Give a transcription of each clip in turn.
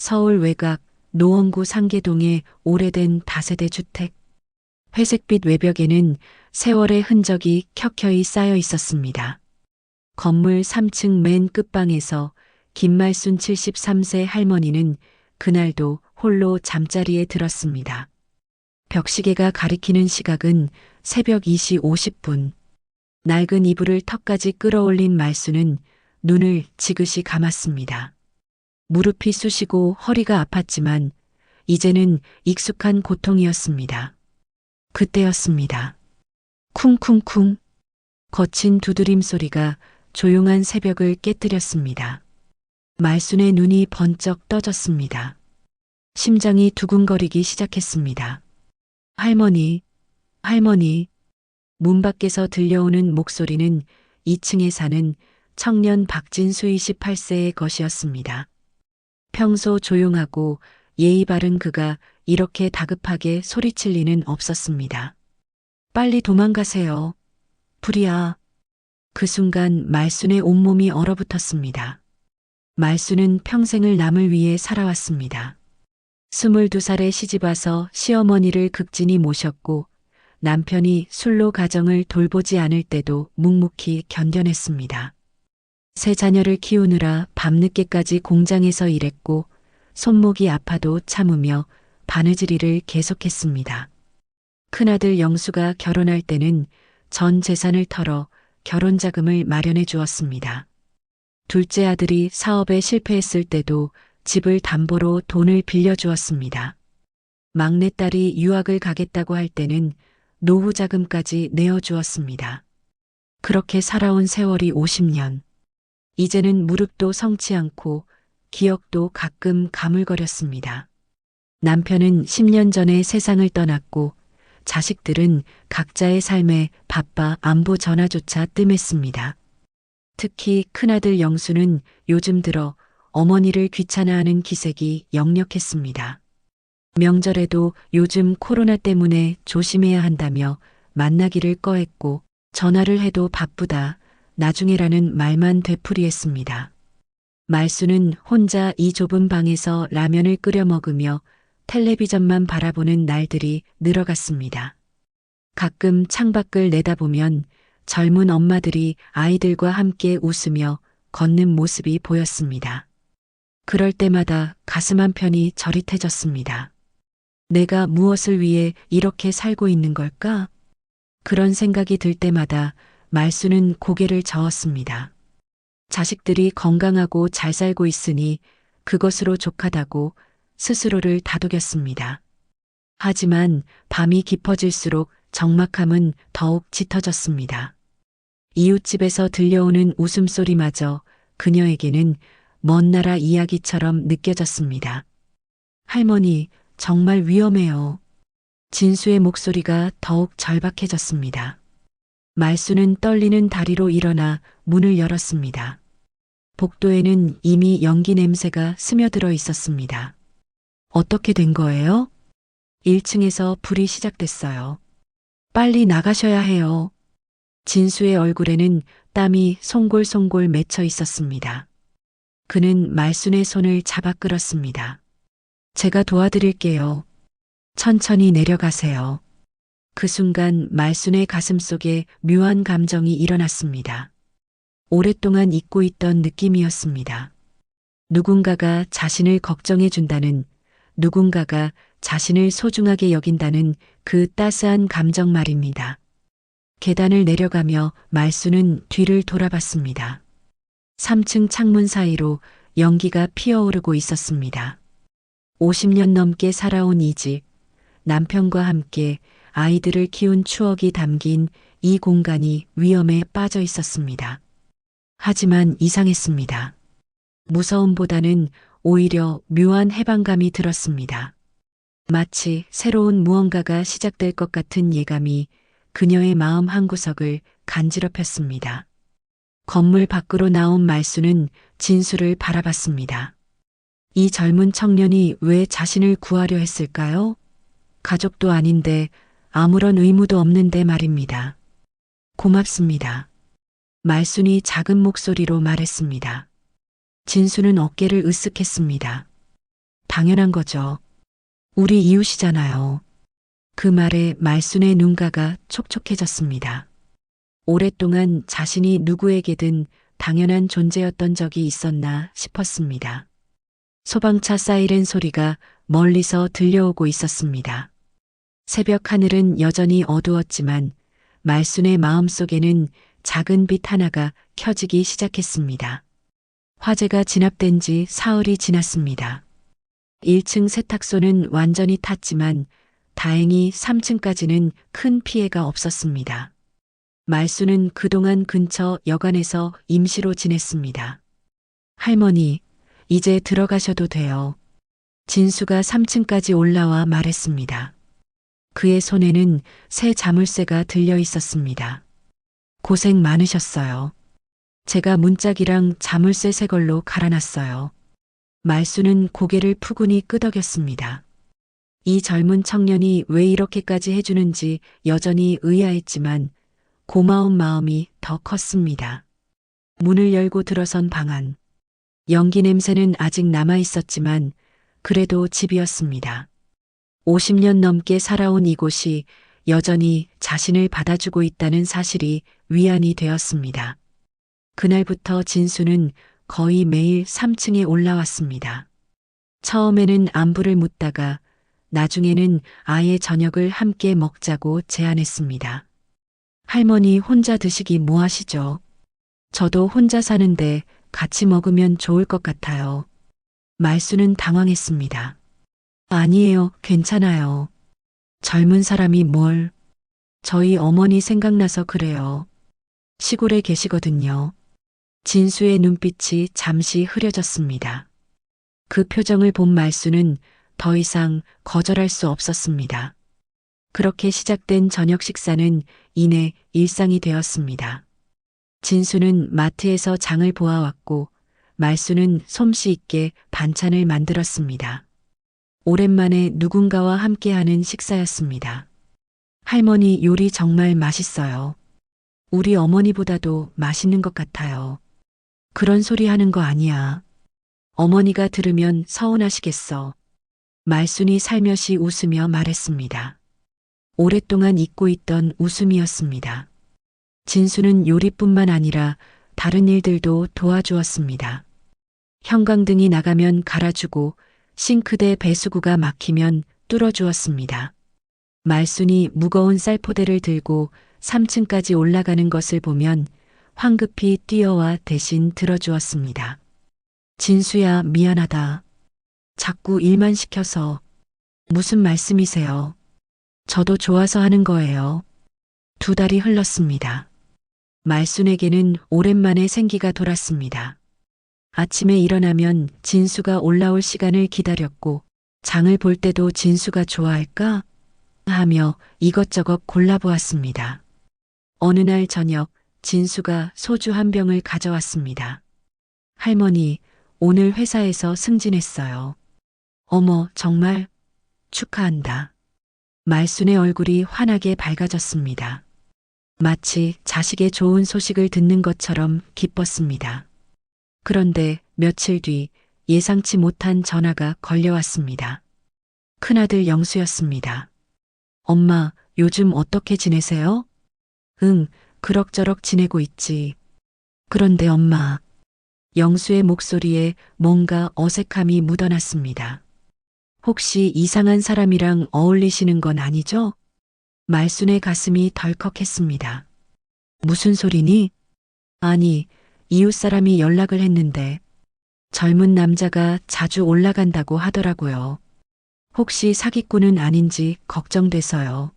서울 외곽 노원구 상계동의 오래된 다세대 주택. 회색빛 외벽에는 세월의 흔적이 켜켜이 쌓여 있었습니다. 건물 3층 맨 끝방에서 김말순 73세 할머니는 그날도 홀로 잠자리에 들었습니다. 벽시계가 가리키는 시각은 새벽 2시 50분. 낡은 이불을 턱까지 끌어올린 말순은 눈을 지그시 감았습니다. 무릎이 쑤시고 허리가 아팠지만 이제는 익숙한 고통이었습니다. 그때였습니다. 쿵쿵쿵. 거친 두드림 소리가 조용한 새벽을 깨뜨렸습니다. 말순의 눈이 번쩍 떠졌습니다. 심장이 두근거리기 시작했습니다. 할머니, 할머니. 문 밖에서 들려오는 목소리는 2층에 사는 청년 박진수 28세의 것이었습니다. 평소 조용하고 예의 바른 그가 이렇게 다급하게 소리칠 리는 없었습니다. 빨리 도망가세요. 불이야. 그 순간 말순의 온몸이 얼어붙었습니다. 말순은 평생을 남을 위해 살아왔습니다. 22살에 시집와서 시어머니를 극진히 모셨고 남편이 술로 가정을 돌보지 않을 때도 묵묵히 견뎌냈습니다. 세 자녀를 키우느라 밤늦게까지 공장에서 일했고 손목이 아파도 참으며 바느질일을 계속했습니다. 큰아들 영수가 결혼할 때는 전 재산을 털어 결혼 자금을 마련해 주었습니다. 둘째 아들이 사업에 실패했을 때도 집을 담보로 돈을 빌려주었습니다. 막내딸이 유학을 가겠다고 할 때는 노후 자금까지 내어주었습니다. 그렇게 살아온 세월이 50년. 이제는 무릎도 성치 않고 기억도 가끔 가물거렸습니다. 남편은 10년 전에 세상을 떠났고 자식들은 각자의 삶에 바빠 안부 전화조차 뜸했습니다. 특히 큰아들 영수는 요즘 들어 어머니를 귀찮아하는 기색이 역력했습니다. 명절에도 요즘 코로나 때문에 조심해야 한다며 만나기를 꺼했고 전화를 해도 바쁘다, 나중에라는 말만 되풀이했습니다. 말순은 혼자 이 좁은 방에서 라면을 끓여 먹으며 텔레비전만 바라보는 날들이 늘어갔습니다. 가끔 창밖을 내다보면 젊은 엄마들이 아이들과 함께 웃으며 걷는 모습이 보였습니다. 그럴 때마다 가슴 한편이 저릿해졌습니다. 내가 무엇을 위해 이렇게 살고 있는 걸까? 그런 생각이 들 때마다 말순은 고개를 저었습니다. 자식들이 건강하고 잘 살고 있으니 그것으로 족하다고 스스로를 다독였습니다. 하지만 밤이 깊어질수록 적막함은 더욱 짙어졌습니다. 이웃집에서 들려오는 웃음소리마저 그녀에게는 먼 나라 이야기처럼 느껴졌습니다. 할머니, 정말 위험해요. 진수의 목소리가 더욱 절박해졌습니다. 말순은 떨리는 다리로 일어나 문을 열었습니다. 복도에는 이미 연기 냄새가 스며들어 있었습니다. 어떻게 된 거예요? 1층에서 불이 시작됐어요. 빨리 나가셔야 해요. 진수의 얼굴에는 땀이 송골송골 맺혀 있었습니다. 그는 말순의 손을 잡아 끌었습니다. 제가 도와드릴게요. 천천히 내려가세요. 그 순간 말순의 가슴 속에 묘한 감정이 일어났습니다. 오랫동안 잊고 있던 느낌이었습니다. 누군가가 자신을 걱정해 준다는, 누군가가 자신을 소중하게 여긴다는 그 따스한 감정 말입니다. 계단을 내려가며 말순은 뒤를 돌아봤습니다. 3층 창문 사이로 연기가 피어오르고 있었습니다. 50년 넘게 살아온 이 집, 남편과 함께 아이들을 키운 추억이 담긴 이 공간이 위험에 빠져 있었습니다. 하지만 이상했습니다. 무서움보다는 오히려 묘한 해방감이 들었습니다. 마치 새로운 무언가가 시작될 것 같은 예감이 그녀의 마음 한구석을 간지럽혔습니다. 건물 밖으로 나온 말순은 진수를 바라봤습니다. 이 젊은 청년이 왜 자신을 구하려 했을까요? 가족도 아닌데 아무런 의무도 없는데 말입니다. 고맙습니다. 말순이 작은 목소리로 말했습니다. 진수는 어깨를 으쓱했습니다. 당연한 거죠. 우리 이웃이잖아요. 그 말에 말순의 눈가가 촉촉해졌습니다. 오랫동안 자신이 누구에게든 당연한 존재였던 적이 있었나 싶었습니다. 소방차 사이렌 소리가 멀리서 들려오고 있었습니다. 새벽 하늘은 여전히 어두웠지만 말순의 마음속에는 작은 빛 하나가 켜지기 시작했습니다. 화재가 진압된 지 사흘이 지났습니다. 1층 세탁소는 완전히 탔지만 다행히 3층까지는 큰 피해가 없었습니다. 말순은 그동안 근처 여관에서 임시로 지냈습니다. 할머니, 이제 들어가셔도 돼요. 진수가 3층까지 올라와 말했습니다. 그의 손에는 새 자물쇠가 들려 있었습니다. 고생 많으셨어요. 제가 문짝이랑 자물쇠 새 걸로 갈아놨어요. 말순은 고개를 푸근히 끄덕였습니다. 이 젊은 청년이 왜 이렇게까지 해주는지 여전히 의아했지만 고마운 마음이 더 컸습니다. 문을 열고 들어선 방 안. 연기 냄새는 아직 남아 있었지만 그래도 집이었습니다. 50년 넘게 살아온 이곳이 여전히 자신을 받아주고 있다는 사실이 위안이 되었습니다. 그날부터 진수는 거의 매일 3층에 올라왔습니다. 처음에는 안부를 묻다가 나중에는 아예 저녁을 함께 먹자고 제안했습니다. 할머니 혼자 드시기 뭐 하시죠? 저도 혼자 사는데 같이 먹으면 좋을 것 같아요. 말수는 당황했습니다. 아니에요, 괜찮아요. 젊은 사람이 뭘. 저희 어머니 생각나서 그래요. 시골에 계시거든요. 진수의 눈빛이 잠시 흐려졌습니다. 그 표정을 본 말수는 더 이상 거절할 수 없었습니다. 그렇게 시작된 저녁 식사는 이내 일상이 되었습니다. 진수는 마트에서 장을 보아왔고 말수는 솜씨 있게 반찬을 만들었습니다. 오랜만에 누군가와 함께하는 식사였습니다. 할머니 요리 정말 맛있어요. 우리 어머니보다도 맛있는 것 같아요. 그런 소리 하는 거 아니야. 어머니가 들으면 서운하시겠어. 말순이 살며시 웃으며 말했습니다. 오랫동안 잊고 있던 웃음이었습니다. 진수는 요리뿐만 아니라 다른 일들도 도와주었습니다. 형광등이 나가면 갈아주고 싱크대 배수구가 막히면 뚫어주었습니다. 말순이 무거운 쌀포대를 들고 3층까지 올라가는 것을 보면 황급히 뛰어와 대신 들어주었습니다. 진수야, 미안하다. 자꾸 일만 시켜서. 무슨 말씀이세요? 저도 좋아서 하는 거예요. 2달이 흘렀습니다. 말순에게는 오랜만에 생기가 돌았습니다. 아침에 일어나면 진수가 올라올 시간을 기다렸고 장을 볼 때도 진수가 좋아할까? 하며 이것저것 골라보았습니다. 어느 날 저녁 진수가 소주 한 병을 가져왔습니다. 할머니, 오늘 회사에서 승진했어요. 어머, 정말? 축하한다. 말순의 얼굴이 환하게 밝아졌습니다. 마치 자식의 좋은 소식을 듣는 것처럼 기뻤습니다. 그런데 며칠 뒤 예상치 못한 전화가 걸려왔습니다. 큰아들 영수였습니다. 엄마, 요즘 어떻게 지내세요? 응, 그럭저럭 지내고 있지. 그런데 엄마. 영수의 목소리에 뭔가 어색함이 묻어났습니다. 혹시 이상한 사람이랑 어울리시는 건 아니죠? 말순의 가슴이 덜컥했습니다. 무슨 소리니? 아니, 이웃 사람이 연락을 했는데 젊은 남자가 자주 올라간다고 하더라고요. 혹시 사기꾼은 아닌지 걱정돼서요.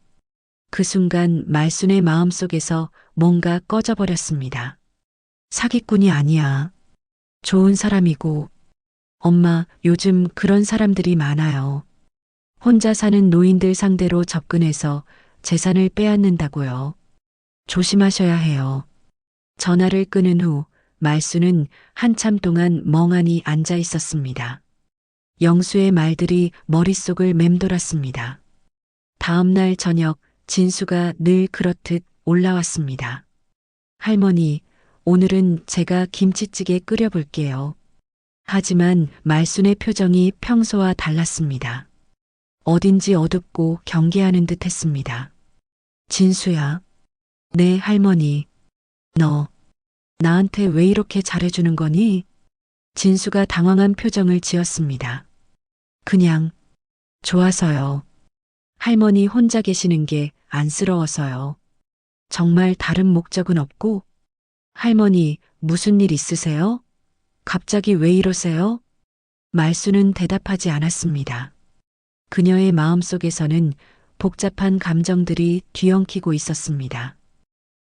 그 순간 말순의 마음속에서 뭔가 꺼져버렸습니다. 사기꾼이 아니야. 좋은 사람이고. 엄마, 요즘 그런 사람들이 많아요. 혼자 사는 노인들 상대로 접근해서 재산을 빼앗는다고요. 조심하셔야 해요. 전화를 끊은 후 말수는 한참 동안 멍하니 앉아 있었습니다. 영수의 말들이 머릿속을 맴돌았습니다. 다음 날 저녁 진수가 늘 그렇듯 올라왔습니다. 할머니, 오늘은 제가 김치찌개 끓여볼게요. 하지만 말순의 표정이 평소와 달랐습니다. 어딘지 어둡고 경계하는 듯 했습니다. 진수야, 내 할머니, 너 나한테 왜 이렇게 잘해주는 거니? 진수가 당황한 표정을 지었습니다. 그냥 좋아서요. 할머니 혼자 계시는 게 안쓰러워서요. 정말 다른 목적은 없고, 할머니 무슨 일 있으세요? 갑자기 왜 이러세요? 말수는 대답하지 않았습니다. 그녀의 마음속에서는 복잡한 감정들이 뒤엉키고 있었습니다.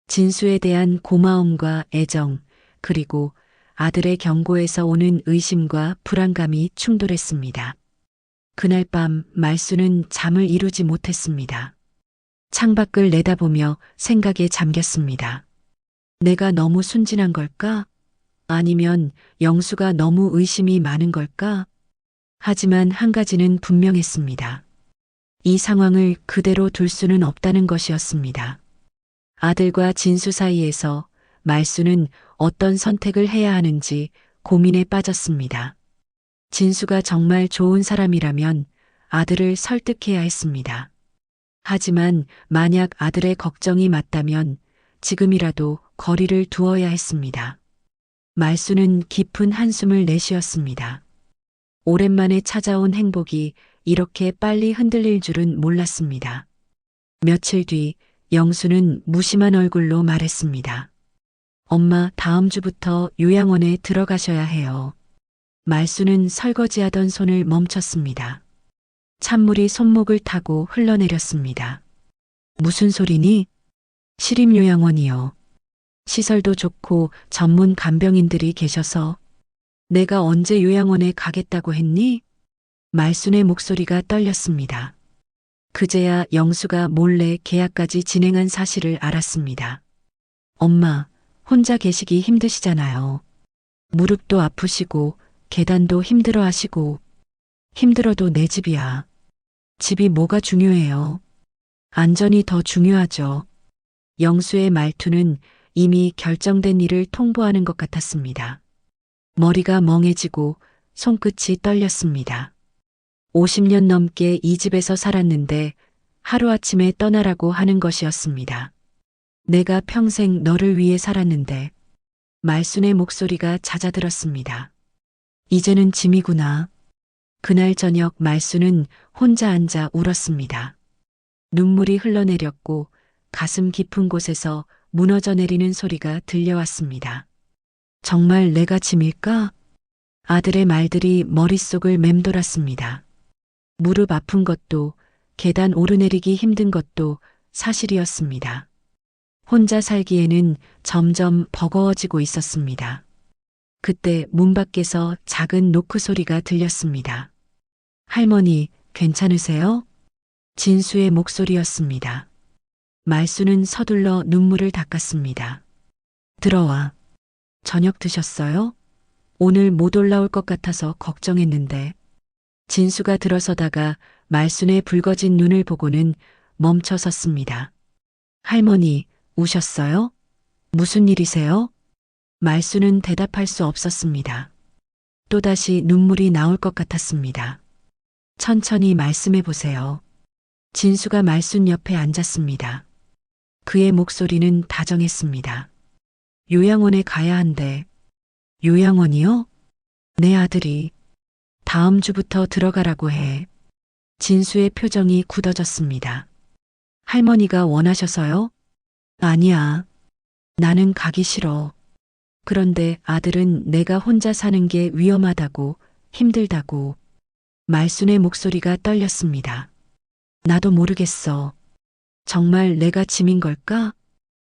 진수에 대한 고마움과 애정, 그리고 아들의 경고에서 오는 의심과 불안감이 충돌했습니다. 그날 밤 말수는 잠을 이루지 못했습니다. 창밖을 내다보며 생각에 잠겼습니다. 내가 너무 순진한 걸까? 아니면 영수가 너무 의심이 많은 걸까? 하지만 한 가지는 분명했습니다. 이 상황을 그대로 둘 수는 없다는 것이었습니다. 아들과 진수 사이에서 말수는 어떤 선택을 해야 하는지 고민에 빠졌습니다. 진수가 정말 좋은 사람이라면 아들을 설득해야 했습니다. 하지만 만약 아들의 걱정이 맞다면 지금이라도 거리를 두어야 했습니다. 말수는 깊은 한숨을 내쉬었습니다. 오랜만에 찾아온 행복이 이렇게 빨리 흔들릴 줄은 몰랐습니다. 며칠 뒤 영수는 무심한 얼굴로 말했습니다. 엄마, 다음 주부터 요양원에 들어가셔야 해요. 말수는 설거지하던 손을 멈췄습니다. 찬물이 손목을 타고 흘러내렸습니다. 무슨 소리니? 시립요양원이요. 시설도 좋고 전문 간병인들이 계셔서. 내가 언제 요양원에 가겠다고 했니? 말순의 목소리가 떨렸습니다. 그제야 영수가 몰래 계약까지 진행한 사실을 알았습니다. 엄마, 혼자 계시기 힘드시잖아요. 무릎도 아프시고 계단도 힘들어 하시고. 힘들어도 내 집이야. 집이 뭐가 중요해요. 안전이 더 중요하죠. 영수의 말투는 이미 결정된 일을 통보하는 것 같았습니다. 머리가 멍해지고 손끝이 떨렸습니다. 50년 넘게 이 집에서 살았는데 하루아침에 떠나라고 하는 것이었습니다. 내가 평생 너를 위해 살았는데. 말순의 목소리가 잦아들었습니다. 이제는 짐이구나. 그날 저녁 말순은 혼자 앉아 울었습니다. 눈물이 흘러내렸고 가슴 깊은 곳에서 무너져 내리는 소리가 들려왔습니다. 정말 내가 짐일까? 아들의 말들이 머릿속을 맴돌았습니다. 무릎 아픈 것도 계단 오르내리기 힘든 것도 사실이었습니다. 혼자 살기에는 점점 버거워지고 있었습니다. 그때 문 밖에서 작은 노크 소리가 들렸습니다. 할머니, 괜찮으세요? 진수의 목소리였습니다. 말수는 서둘러 눈물을 닦았습니다. 들어와. 저녁 드셨어요? 오늘 못 올라올 것 같아서 걱정했는데. 진수가 들어서다가 말순의 붉어진 눈을 보고는 멈춰 섰습니다. 할머니, 우셨어요? 무슨 일이세요? 말순은 대답할 수 없었습니다. 또다시 눈물이 나올 것 같았습니다. 천천히 말씀해 보세요. 진수가 말순 옆에 앉았습니다. 그의 목소리는 다정했습니다. 요양원에 가야 한대. 요양원이요? 내 아들이 다음 주부터 들어가라고 해. 진수의 표정이 굳어졌습니다. 할머니가 원하셔서요? 아니야. 나는 가기 싫어. 그런데 아들은 내가 혼자 사는 게 위험하다고, 힘들다고. 말순의 목소리가 떨렸습니다. 나도 모르겠어. 정말 내가 짐인 걸까?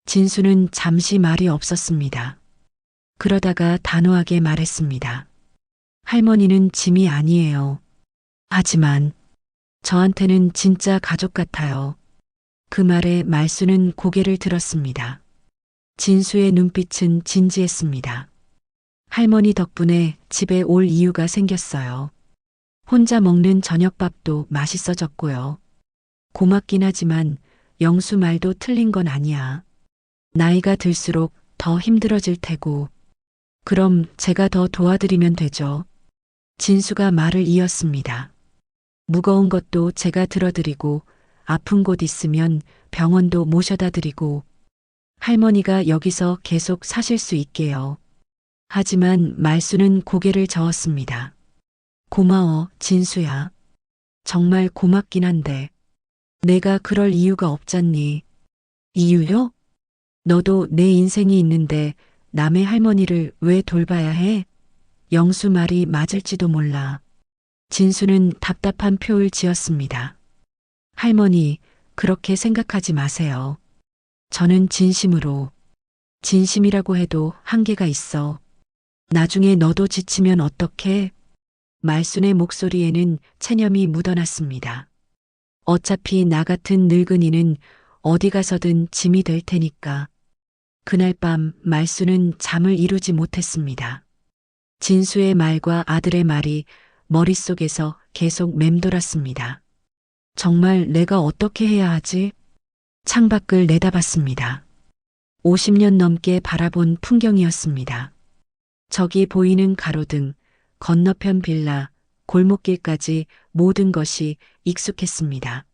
진수는 잠시 말이 없었습니다. 그러다가 단호하게 말했습니다. 할머니는 짐이 아니에요. 하지만 저한테는 진짜 가족 같아요. 그 말에 말수는 고개를 들었습니다. 진수의 눈빛은 진지했습니다. 할머니 덕분에 집에 올 이유가 생겼어요. 혼자 먹는 저녁밥도 맛있어졌고요. 고맙긴 하지만 영수 말도 틀린 건 아니야. 나이가 들수록 더 힘들어질 테고. 그럼 제가 더 도와드리면 되죠. 진수가 말을 이었습니다. 무거운 것도 제가 들어드리고 아픈 곳 있으면 병원도 모셔다 드리고 할머니가 여기서 계속 사실 수 있게요. 하지만 말수는 고개를 저었습니다. 고마워, 진수야. 정말 고맙긴 한데 내가 그럴 이유가 없잖니. 이유요? 너도 내 인생이 있는데 남의 할머니를 왜 돌봐야 해? 영수 말이 맞을지도 몰라. 진수는 답답한 표를 지었습니다. 할머니, 그렇게 생각하지 마세요. 저는 진심으로, 진심이라고 해도 한계가 있어. 나중에 너도 지치면 어떡해? 말순의 목소리에는 체념이 묻어났습니다. 어차피 나 같은 늙은이는 어디 가서든 짐이 될 테니까. 그날 밤 말순은 잠을 이루지 못했습니다. 진수의 말과 아들의 말이 머릿속에서 계속 맴돌았습니다. 정말 내가 어떻게 해야 하지? 창밖을 내다봤습니다. 50년 넘게 바라본 풍경이었습니다. 저기 보이는 가로등, 건너편 빌라, 골목길까지 모든 것이 익숙했습니다.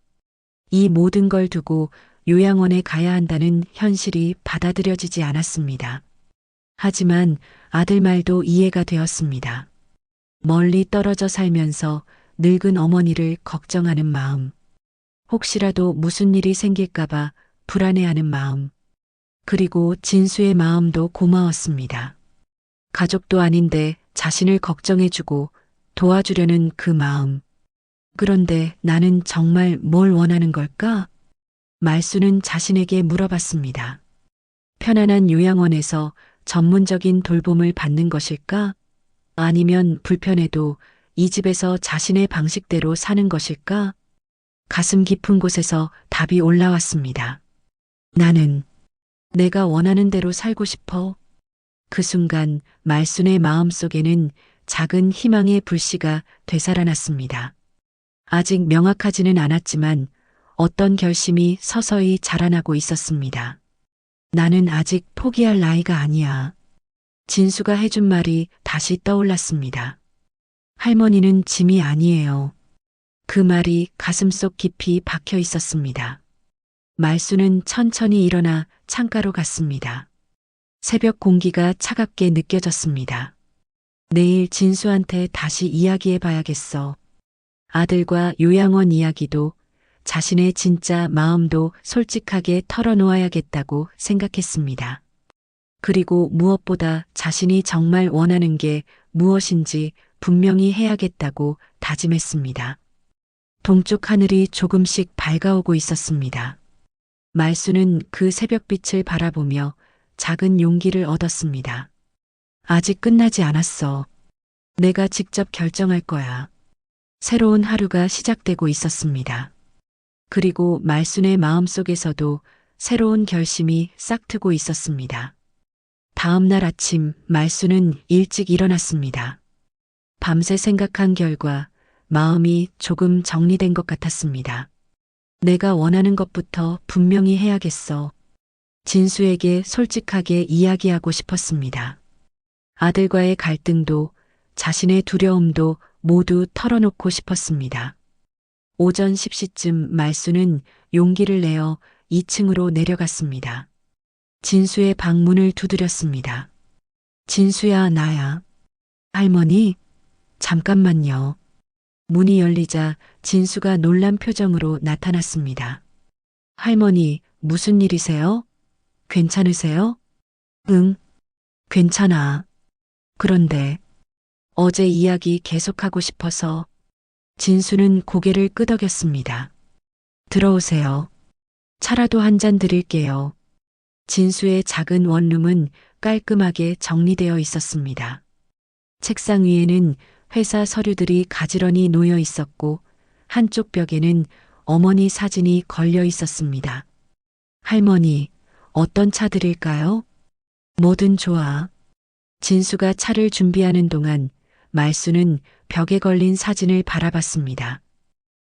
이 모든 걸 두고 요양원에 가야 한다는 현실이 받아들여지지 않았습니다. 하지만 아들 말도 이해가 되었습니다. 멀리 떨어져 살면서 늙은 어머니를 걱정하는 마음, 혹시라도 무슨 일이 생길까봐 불안해하는 마음, 그리고 진수의 마음도 고마웠습니다. 가족도 아닌데 자신을 걱정해주고 도와주려는 그 마음. 그런데 나는 정말 뭘 원하는 걸까? 말수는 자신에게 물어봤습니다. 편안한 요양원에서 전문적인 돌봄을 받는 것일까? 아니면 불편해도 이 집에서 자신의 방식대로 사는 것일까? 가슴 깊은 곳에서 답이 올라왔습니다. 나는 내가 원하는 대로 살고 싶어. 그 순간 말순의 마음속에는 작은 희망의 불씨가 되살아났습니다. 아직 명확하지는 않았지만 어떤 결심이 서서히 자라나고 있었습니다. 나는 아직 포기할 나이가 아니야. 진수가 해준 말이 다시 떠올랐습니다. 할머니는 짐이 아니에요. 그 말이 가슴속 깊이 박혀 있었습니다. 말수는 천천히 일어나 창가로 갔습니다. 새벽 공기가 차갑게 느껴졌습니다. 내일 진수한테 다시 이야기해 봐야겠어. 아들과 요양원 이야기도 자신의 진짜 마음도 솔직하게 털어놓아야겠다고 생각했습니다. 그리고 무엇보다 자신이 정말 원하는 게 무엇인지 분명히 해야겠다고 다짐했습니다. 동쪽 하늘이 조금씩 밝아오고 있었습니다. 말수는 그 새벽빛을 바라보며 작은 용기를 얻었습니다. 아직 끝나지 않았어. 내가 직접 결정할 거야. 새로운 하루가 시작되고 있었습니다. 그리고 말순의 마음속에서도 새로운 결심이 싹트고 있었습니다. 다음 날 아침 말순은 일찍 일어났습니다. 밤새 생각한 결과 마음이 조금 정리된 것 같았습니다. 내가 원하는 것부터 분명히 해야겠어. 진수에게 솔직하게 이야기하고 싶었습니다. 아들과의 갈등도 자신의 두려움도 모두 털어놓고 싶었습니다. 오전 10시쯤 말수는 용기를 내어 2층으로 내려갔습니다. 진수의 방문을 두드렸습니다. 진수야, 나야. 할머니, 잠깐만요. 문이 열리자 진수가 놀란 표정으로 나타났습니다. 할머니, 무슨 일이세요? 괜찮으세요? 응, 괜찮아. 그런데 어제 이야기 계속하고 싶어서. 진수는 고개를 끄덕였습니다. 들어오세요. 차라도 한 잔 드릴게요. 진수의 작은 원룸은 깔끔하게 정리되어 있었습니다. 책상 위에는 회사 서류들이 가지런히 놓여 있었고 한쪽 벽에는 어머니 사진이 걸려 있었습니다. 할머니, 어떤 차 드릴까요? 뭐든 좋아. 진수가 차를 준비하는 동안 말수는 벽에 걸린 사진을 바라봤습니다.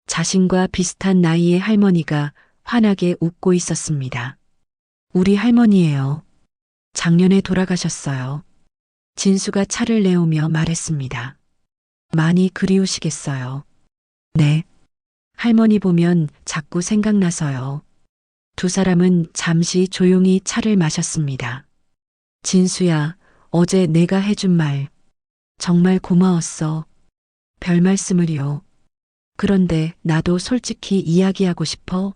자신과 비슷한 나이의 할머니가 환하게 웃고 있었습니다. 우리 할머니예요. 작년에 돌아가셨어요. 진수가 차를 내오며 말했습니다. 많이 그리우시겠어요. 네. 할머니 보면 자꾸 생각나서요. 두 사람은 잠시 조용히 차를 마셨습니다. 진수야, 어제 내가 해준 말 정말 고마웠어. 별 말씀을요. 그런데 나도 솔직히 이야기하고 싶어.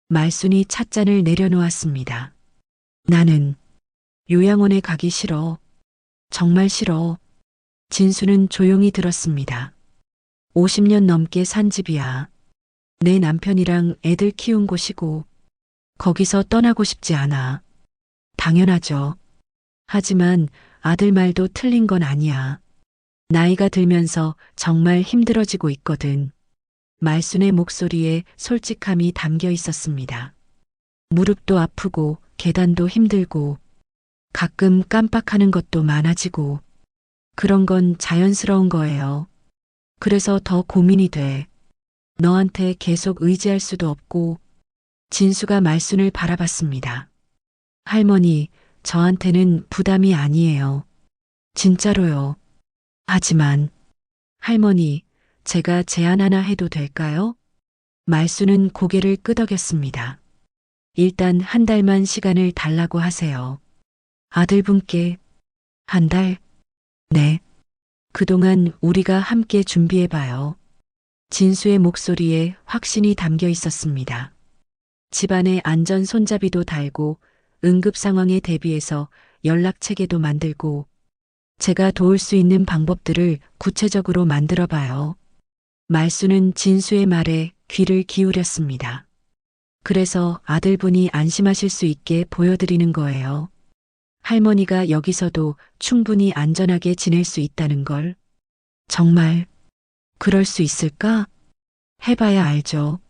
말순이 찻잔을 내려놓았습니다. 나는 요양원에 가기 싫어. 정말 싫어. 진수는 조용히 들었습니다. 50년 넘게 산 집이야. 내 남편이랑 애들 키운 곳이고 거기서 떠나고 싶지 않아. 당연하죠. 하지만 아들 말도 틀린 건 아니야. 나이가 들면서 정말 힘들어지고 있거든. 말순의 목소리에 솔직함이 담겨 있었습니다. 무릎도 아프고 계단도 힘들고 가끔 깜빡하는 것도 많아지고 그런 건 자연스러운 거예요. 그래서 더 고민이 돼. 너한테 계속 의지할 수도 없고. 진수가 말순을 바라봤습니다. 할머니, 저한테는 부담이 아니에요. 진짜로요. 하지만 할머니, 제가 제안 하나 해도 될까요? 말순은 고개를 끄덕였습니다. 일단 한 달만 시간을 달라고 하세요. 아들분께 한 달? 네. 그동안 우리가 함께 준비해봐요. 진수의 목소리에 확신이 담겨 있었습니다. 집안에 안전 손잡이도 달고 응급 상황에 대비해서 연락 체계도 만들고 제가 도울 수 있는 방법들을 구체적으로 만들어 봐요. 말수는 진수의 말에 귀를 기울였습니다. 그래서 아들분이 안심하실 수 있게 보여드리는 거예요. 할머니가 여기서도 충분히 안전하게 지낼 수 있다는 걸. 정말 그럴 수 있을까? 해봐야 알죠.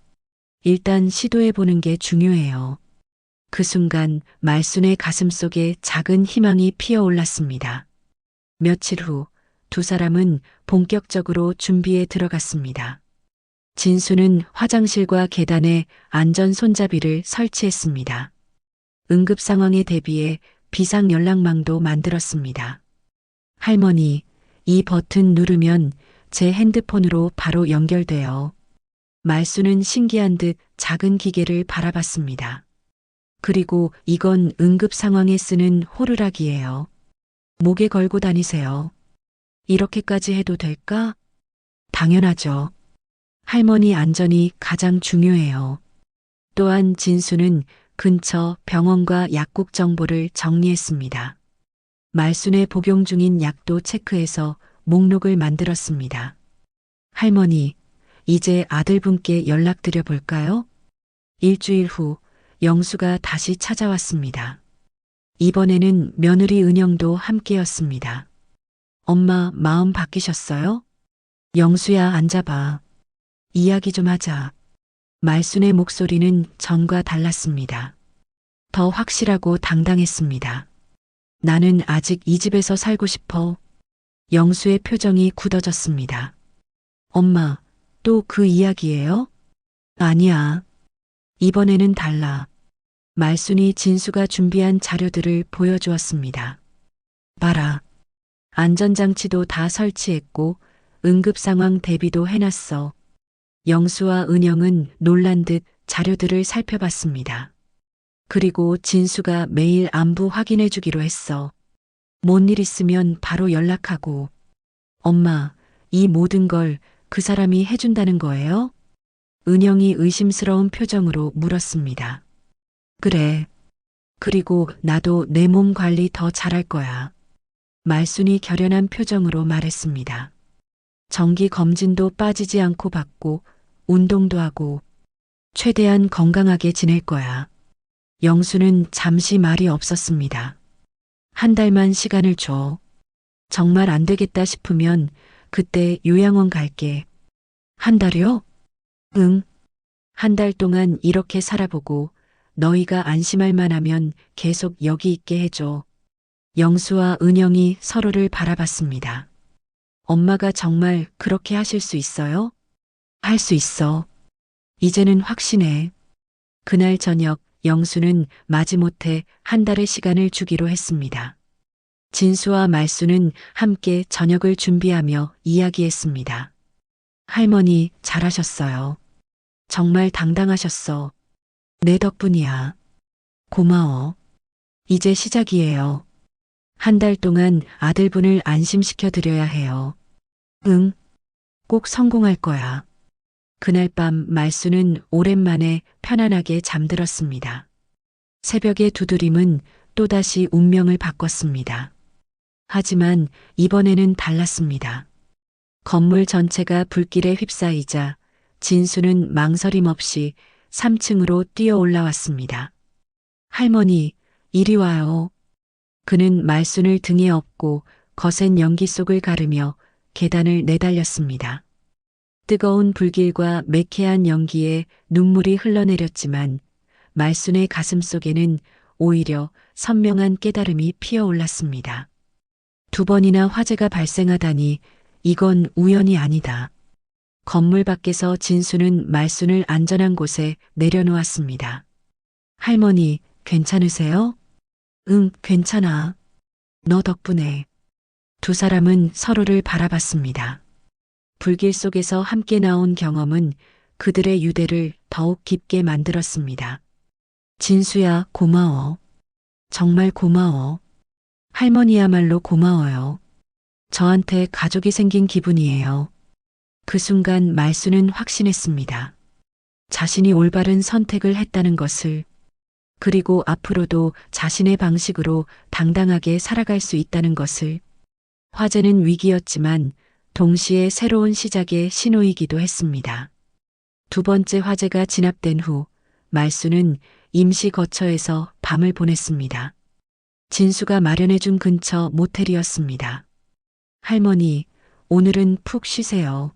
일단 시도해보는 게 중요해요. 그 순간 말순의 가슴속에 작은 희망이 피어올랐습니다. 며칠 후 두 사람은 본격적으로 준비에 들어갔습니다. 진수는 화장실과 계단에 안전 손잡이를 설치했습니다. 응급 상황에 대비해 비상 연락망도 만들었습니다. 할머니, 이 버튼 누르면 제 핸드폰으로 바로 연결돼요. 말수는 신기한 듯 작은 기계를 바라봤습니다. 그리고 이건 응급 상황에 쓰는 호루라기예요. 목에 걸고 다니세요. 이렇게까지 해도 될까? 당연하죠. 할머니 안전이 가장 중요해요. 또한 진수는 근처 병원과 약국 정보를 정리했습니다. 말순에 복용 중인 약도 체크해서 목록을 만들었습니다. 할머니, 이제 아들분께 연락드려 볼까요? 일주일 후 영수가 다시 찾아왔습니다. 이번에는 며느리 은영도 함께였습니다. 엄마 마음 바뀌셨어요? 영수야 앉아봐. 이야기 좀 하자. 말순의 목소리는 전과 달랐습니다. 더 확실하고 당당했습니다. 나는 아직 이 집에서 살고 싶어. 영수의 표정이 굳어졌습니다. 엄마, 또 그 이야기예요? 아니야. 이번에는 달라. 말순이 진수가 준비한 자료들을 보여주었습니다. 봐라. 안전장치도 다 설치했고 응급 상황 대비도 해놨어. 영수와 은영은 놀란 듯 자료들을 살펴봤습니다. 그리고 진수가 매일 안부 확인해 주기로 했어. 뭔 일 있으면 바로 연락하고. 엄마, 이 모든 걸 그 사람이 해준다는 거예요? 은영이 의심스러운 표정으로 물었습니다. 그래. 그리고 나도 내 몸 관리 더 잘할 거야. 말순이 결연한 표정으로 말했습니다. 정기 검진도 빠지지 않고 받고 운동도 하고 최대한 건강하게 지낼 거야. 영수는 잠시 말이 없었습니다. 한 달만 시간을 줘. 정말 안 되겠다 싶으면 그때 요양원 갈게. 한 달이요? 응. 한 달 동안 이렇게 살아보고 너희가 안심할 만하면 계속 여기 있게 해줘. 영수와 은영이 서로를 바라봤습니다. 엄마가 정말 그렇게 하실 수 있어요? 할 수 있어. 이제는 확신해. 그날 저녁 영수는 마지못해 한 달의 시간을 주기로 했습니다. 진수와 말수는 함께 저녁을 준비하며 이야기했습니다. 할머니, 잘하셨어요. 정말 당당하셨어. 내 덕분이야. 고마워. 이제 시작이에요. 한 달 동안 아들분을 안심시켜 드려야 해요. 응, 꼭 성공할 거야. 그날 밤 말수는 오랜만에 편안하게 잠들었습니다. 새벽의 두드림은 또다시 운명을 바꿨습니다. 하지만 이번에는 달랐습니다. 건물 전체가 불길에 휩싸이자 진수는 망설임 없이 3층으로 뛰어 올라왔습니다. 할머니, 이리 와요. 그는 말순을 등에 업고 거센 연기 속을 가르며 계단을 내달렸습니다. 뜨거운 불길과 매캐한 연기에 눈물이 흘러내렸지만 말순의 가슴 속에는 오히려 선명한 깨달음이 피어올랐습니다. 2번이나 화재가 발생하다니 이건 우연이 아니다. 건물 밖에서 진수는 말순을 안전한 곳에 내려놓았습니다. 할머니, 괜찮으세요? 응, 괜찮아. 너 덕분에. 두 사람은 서로를 바라봤습니다. 불길 속에서 함께 나온 경험은 그들의 유대를 더욱 깊게 만들었습니다. 진수야, 고마워. 정말 고마워. 할머니야말로 고마워요. 저한테 가족이 생긴 기분이에요. 그 순간 말수는 확신했습니다. 자신이 올바른 선택을 했다는 것을, 그리고 앞으로도 자신의 방식으로 당당하게 살아갈 수 있다는 것을. 화재는 위기였지만 동시에 새로운 시작의 신호이기도 했습니다. 2번째 화재가 진압된 후 말수는 임시 거처에서 밤을 보냈습니다. 진수가 마련해준 근처 모텔이었습니다. 할머니, 오늘은 푹 쉬세요.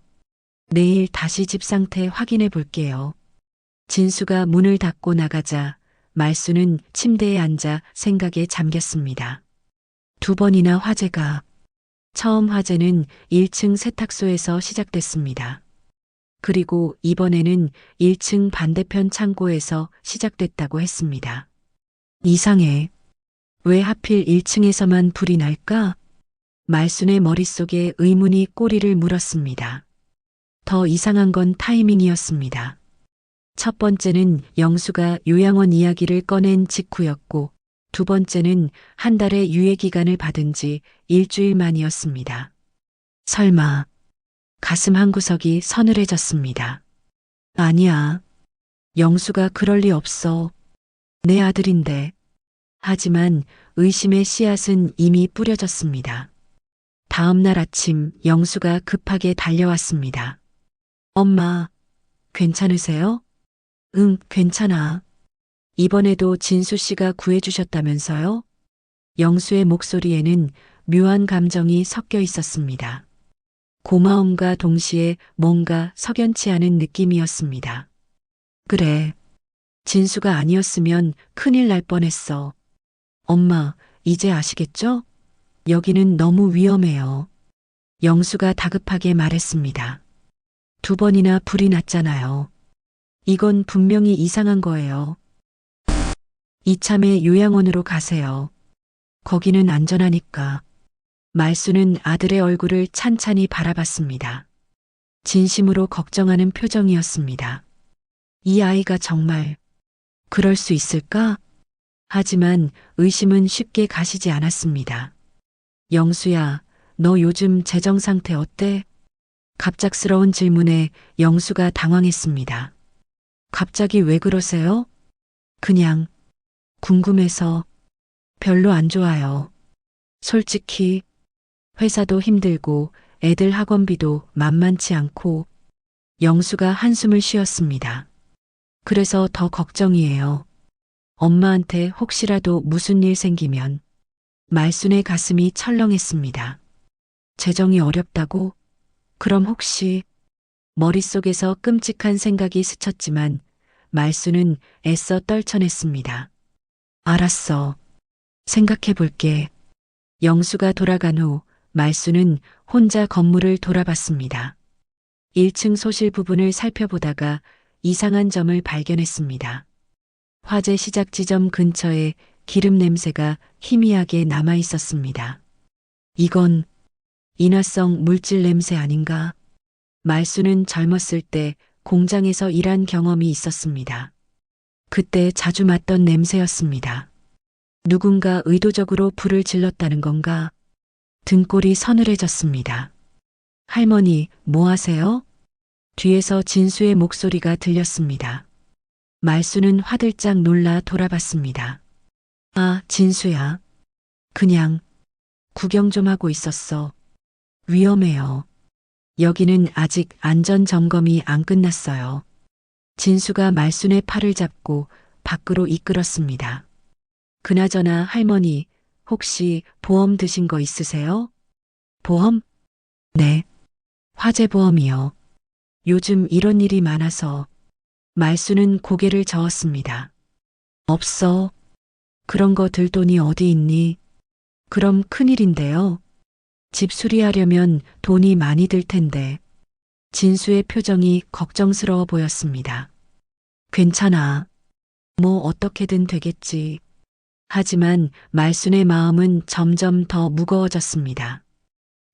내일 다시 집 상태 확인해 볼게요. 진수가 문을 닫고 나가자 말수는 침대에 앉아 생각에 잠겼습니다. 2번이나 화재가. 처음 화재는 1층 세탁소에서 시작됐습니다. 그리고 이번에는 1층 반대편 창고에서 시작됐다고 했습니다. 이상해. 왜 하필 1층에서만 불이 날까? 말순의 머릿속에 의문이 꼬리를 물었습니다. 더 이상한 건 타이밍이었습니다. 첫 번째는 영수가 요양원 이야기를 꺼낸 직후였고, 2번째는 한 달의 유예 기간을 받은 지 일주일 만이었습니다. 설마. 가슴 한구석이 서늘해졌습니다. 아니야. 영수가 그럴 리 없어. 내 아들인데. 하지만 의심의 씨앗은 이미 뿌려졌습니다. 다음 날 아침 영수가 급하게 달려왔습니다. 엄마, 괜찮으세요? 응, 괜찮아. 이번에도 진수 씨가 구해주셨다면서요? 영수의 목소리에는 묘한 감정이 섞여 있었습니다. 고마움과 동시에 뭔가 석연치 않은 느낌이었습니다. 그래. 진수가 아니었으면 큰일 날 뻔했어. 엄마, 이제 아시겠죠? 여기는 너무 위험해요. 영수가 다급하게 말했습니다. 2번이나 불이 났잖아요. 이건 분명히 이상한 거예요. 이참에 요양원으로 가세요. 거기는 안전하니까. 말수는 아들의 얼굴을 찬찬히 바라봤습니다. 진심으로 걱정하는 표정이었습니다. 이 아이가 정말 그럴 수 있을까? 하지만 의심은 쉽게 가시지 않았습니다. 영수야, 너 요즘 재정 상태 어때? 갑작스러운 질문에 영수가 당황했습니다. 갑자기 왜 그러세요? 그냥 궁금해서. 별로 안 좋아요. 솔직히 회사도 힘들고 애들 학원비도 만만치 않고. 영수가 한숨을 쉬었습니다. 그래서 더 걱정이에요. 엄마한테 혹시라도 무슨 일 생기면. 말순의 가슴이 철렁했습니다. 재정이 어렵다고? 그럼 혹시. 머릿속에서 끔찍한 생각이 스쳤지만 말순은 애써 떨쳐냈습니다. 알았어. 생각해 볼게. 영수가 돌아간 후 말수는 혼자 건물을 돌아봤습니다. 1층 소실 부분을 살펴보다가 이상한 점을 발견했습니다. 화재 시작 지점 근처에 기름 냄새가 희미하게 남아 있었습니다. 이건 인화성 물질 냄새 아닌가? 말수는 젊었을 때 공장에서 일한 경험이 있었습니다. 그때 자주 맡던 냄새였습니다. 누군가 의도적으로 불을 질렀다는 건가? 등골이 서늘해졌습니다. 할머니, 뭐 하세요? 뒤에서 진수의 목소리가 들렸습니다. 말수는 화들짝 놀라 돌아봤습니다. 아, 진수야. 그냥 구경 좀 하고 있었어. 위험해요. 여기는 아직 안전 점검이 안 끝났어요. 진수가 말순의 팔을 잡고 밖으로 이끌었습니다. 그나저나 할머니, 혹시 보험 드신 거 있으세요? 보험? 네. 화재보험이요. 요즘 이런 일이 많아서. 말수는 고개를 저었습니다. 없어. 그런 거 들 돈이 어디 있니? 그럼 큰일인데요. 집 수리하려면 돈이 많이 들 텐데. 진수의 표정이 걱정스러워 보였습니다. 괜찮아. 뭐 어떻게든 되겠지. 하지만 말순의 마음은 점점 더 무거워졌습니다.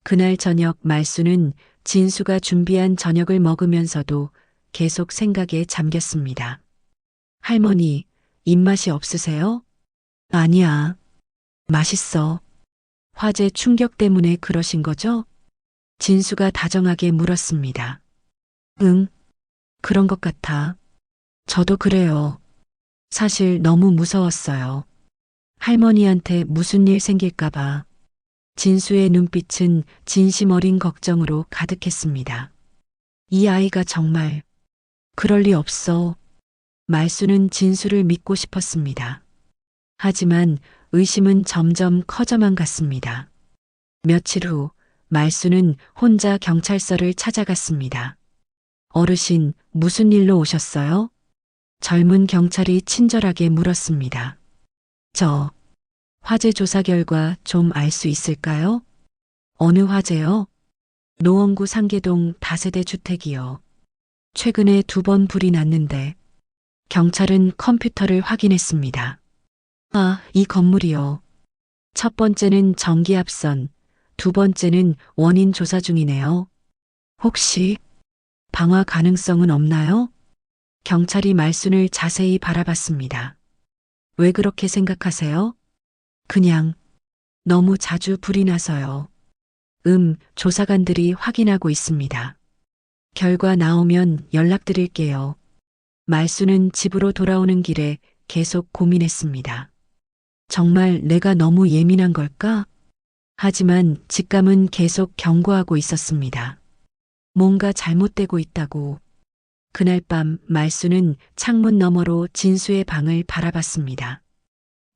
그날 저녁 말순은 진수가 준비한 저녁을 먹으면서도 계속 생각에 잠겼습니다. 할머니, 입맛이 없으세요? 아니야. 맛있어. 화재 충격 때문에 그러신 거죠? 진수가 다정하게 물었습니다. 응, 그런 것 같아. 저도 그래요. 사실 너무 무서웠어요. 할머니한테 무슨 일 생길까봐. 진수의 눈빛은 진심 어린 걱정으로 가득했습니다. 이 아이가 정말 그럴 리 없어. 말수는 진수를 믿고 싶었습니다. 하지만 의심은 점점 커져만 갔습니다. 며칠 후 말수는 혼자 경찰서를 찾아갔습니다. 어르신, 무슨 일로 오셨어요? 젊은 경찰이 친절하게 물었습니다. 저 화재 조사 결과 좀 알 수 있을까요? 어느 화재요? 노원구 상계동 다세대 주택이요. 최근에 2번 불이 났는데 경찰은 컴퓨터를 확인했습니다. 아, 이 건물이요. 첫 번째는 전기압선, 두 번째는 원인 조사 중이네요. 혹시 방화 가능성은 없나요? 경찰이 말순을 자세히 바라봤습니다. 왜 그렇게 생각하세요? 그냥 너무 자주 불이 나서요. 조사관들이 확인하고 있습니다. 결과 나오면 연락드릴게요. 말순은 집으로 돌아오는 길에 계속 고민했습니다. 정말 내가 너무 예민한 걸까? 하지만 직감은 계속 경고하고 있었습니다. 뭔가 잘못되고 있다고. 그날 밤 말수는 창문 너머로 진수의 방을 바라봤습니다.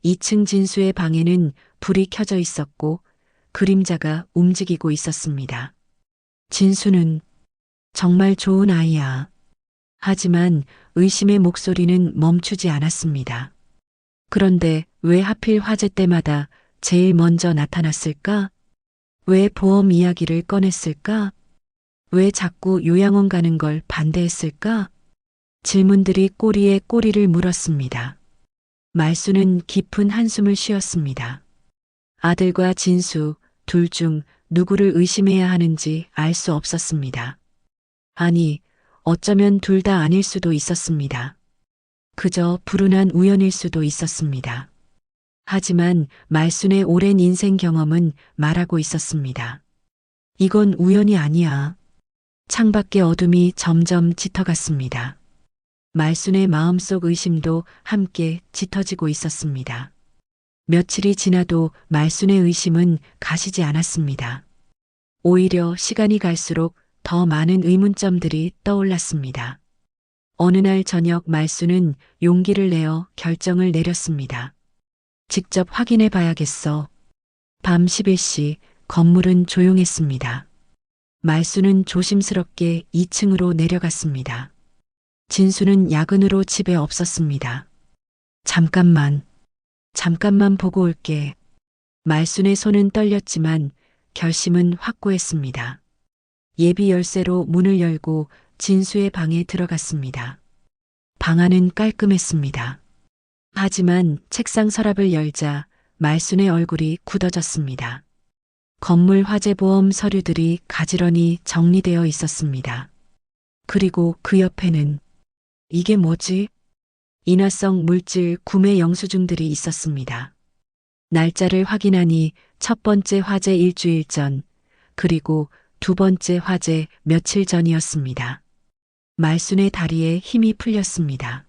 2층 진수의 방에는 불이 켜져 있었고 그림자가 움직이고 있었습니다. 진수는 정말 좋은 아이야. 하지만 의심의 목소리는 멈추지 않았습니다. 그런데 왜 하필 화재 때마다 제일 먼저 나타났을까? 왜 보험 이야기를 꺼냈을까? 왜 자꾸 요양원 가는 걸 반대했을까? 질문들이 꼬리에 꼬리를 물었습니다. 말수는 깊은 한숨을 쉬었습니다. 아들과 진수 둘 중 누구를 의심해야 하는지 알 수 없었습니다. 아니, 어쩌면 둘 다 아닐 수도 있었습니다. 그저 불운한 우연일 수도 있었습니다. 하지만 말순의 오랜 인생 경험은 말하고 있었습니다. 이건 우연이 아니야. 창밖의 어둠이 점점 짙어갔습니다. 말순의 마음속 의심도 함께 짙어지고 있었습니다. 며칠이 지나도 말순의 의심은 가시지 않았습니다. 오히려 시간이 갈수록 더 많은 의문점들이 떠올랐습니다. 어느 날 저녁 말순은 용기를 내어 결정을 내렸습니다. 직접 확인해 봐야겠어. 밤 11시 건물은 조용했습니다. 말수는 조심스럽게 2층으로 내려갔습니다. 진수는 야근으로 집에 없었습니다. 잠깐만 보고 올게. 말순의 손은 떨렸지만 결심은 확고했습니다. 예비 열쇠로 문을 열고 진수의 방에 들어갔습니다. 방 안은 깔끔했습니다. 하지만 책상 서랍을 열자 말순의 얼굴이 굳어졌습니다. 건물 화재보험 서류들이 가지런히 정리되어 있었습니다. 그리고 그 옆에는 이게 뭐지? 인화성 물질 구매 영수증들이 있었습니다. 날짜를 확인하니 첫 번째 화재 일주일 전, 그리고 두 번째 화재 며칠 전이었습니다. 말순의 다리에 힘이 풀렸습니다.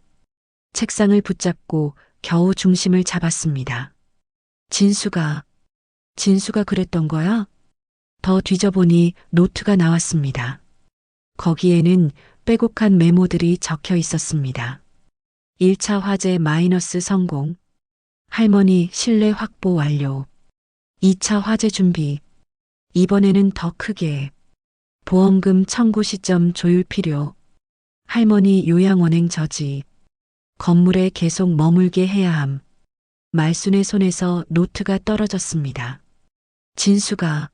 책상을 붙잡고 겨우 중심을 잡았습니다. 진수가 그랬던 거야? 더 뒤져보니 노트가 나왔습니다. 거기에는 빼곡한 메모들이 적혀 있었습니다. 1차 화재 마이너스 성공. 할머니 신뢰 확보 완료. 2차 화재 준비. 이번에는 더 크게. 보험금 청구 시점 조율 필요. 할머니 요양원행 저지. 건물에 계속 머물게 해야 함. 말순의 손에서 노트가 떨어졌습니다. 진수가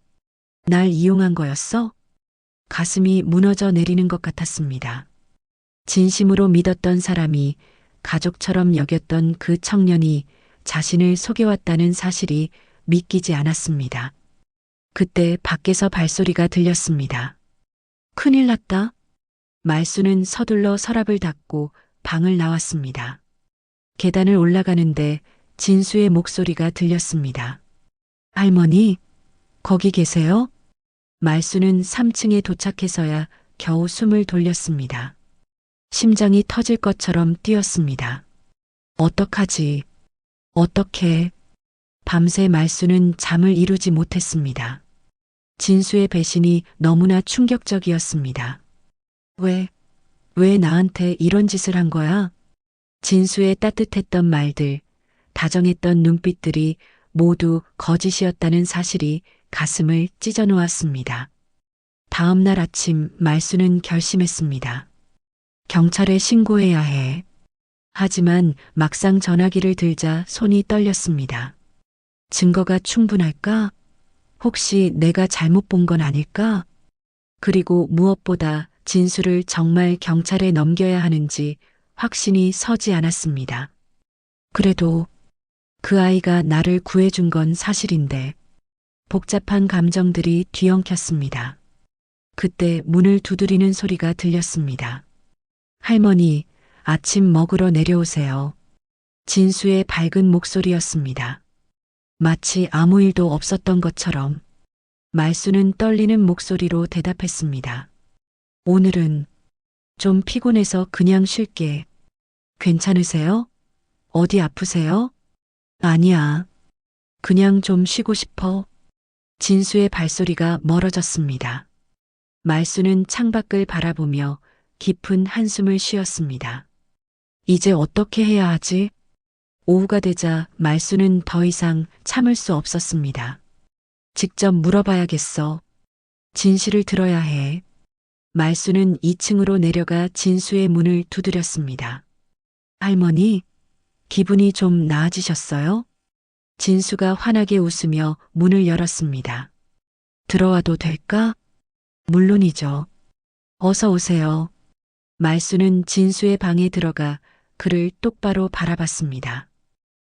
날 이용한 거였어? 가슴이 무너져 내리는 것 같았습니다. 진심으로 믿었던 사람이, 가족처럼 여겼던 그 청년이 자신을 속여왔다는 사실이 믿기지 않았습니다. 그때 밖에서 발소리가 들렸습니다. 큰일 났다. 말순은 서둘러 서랍을 닫고 방을 나왔습니다. 계단을 올라가는데 진수의 목소리가 들렸습니다. 할머니, 거기 계세요? 말순은 3층에 도착해서야 겨우 숨을 돌렸습니다. 심장이 터질 것처럼 뛰었습니다. 어떡하지? 어떻게? 밤새 말순은 잠을 이루지 못했습니다. 진수의 배신이 너무나 충격적이었습니다. 왜 나한테 이런 짓을 한 거야? 진수의 따뜻했던 말들, 다정했던 눈빛들이 모두 거짓이었다는 사실이 가슴을 찢어 놓았습니다. 다음 날 아침 말순은 결심했습니다. 경찰에 신고해야 해. 하지만 막상 전화기를 들자 손이 떨렸습니다. 증거가 충분할까? 혹시 내가 잘못 본 건 아닐까? 그리고 무엇보다 진수를 정말 경찰에 넘겨야 하는지 확신이 서지 않았습니다. 그래도 그 아이가 나를 구해준 건 사실인데 복잡한 감정들이 뒤엉켰습니다. 그때 문을 두드리는 소리가 들렸습니다. 할머니, 아침 먹으러 내려오세요. 진수의 밝은 목소리였습니다. 마치 아무 일도 없었던 것처럼 말수는 떨리는 목소리로 대답했습니다. 오늘은 좀 피곤해서 그냥 쉴게. 괜찮으세요? 어디 아프세요? 아니야. 그냥 좀 쉬고 싶어. 진수의 발소리가 멀어졌습니다. 말수는 창밖을 바라보며 깊은 한숨을 쉬었습니다. 이제 어떻게 해야 하지? 오후가 되자 말수는 더 이상 참을 수 없었습니다. 직접 물어봐야겠어. 진실을 들어야 해. 말수는 2층으로 내려가 진수의 문을 두드렸습니다. 할머니, 기분이 좀 나아지셨어요? 진수가 환하게 웃으며 문을 열었습니다. 들어와도 될까? 물론이죠. 어서 오세요. 말수는 진수의 방에 들어가 그를 똑바로 바라봤습니다.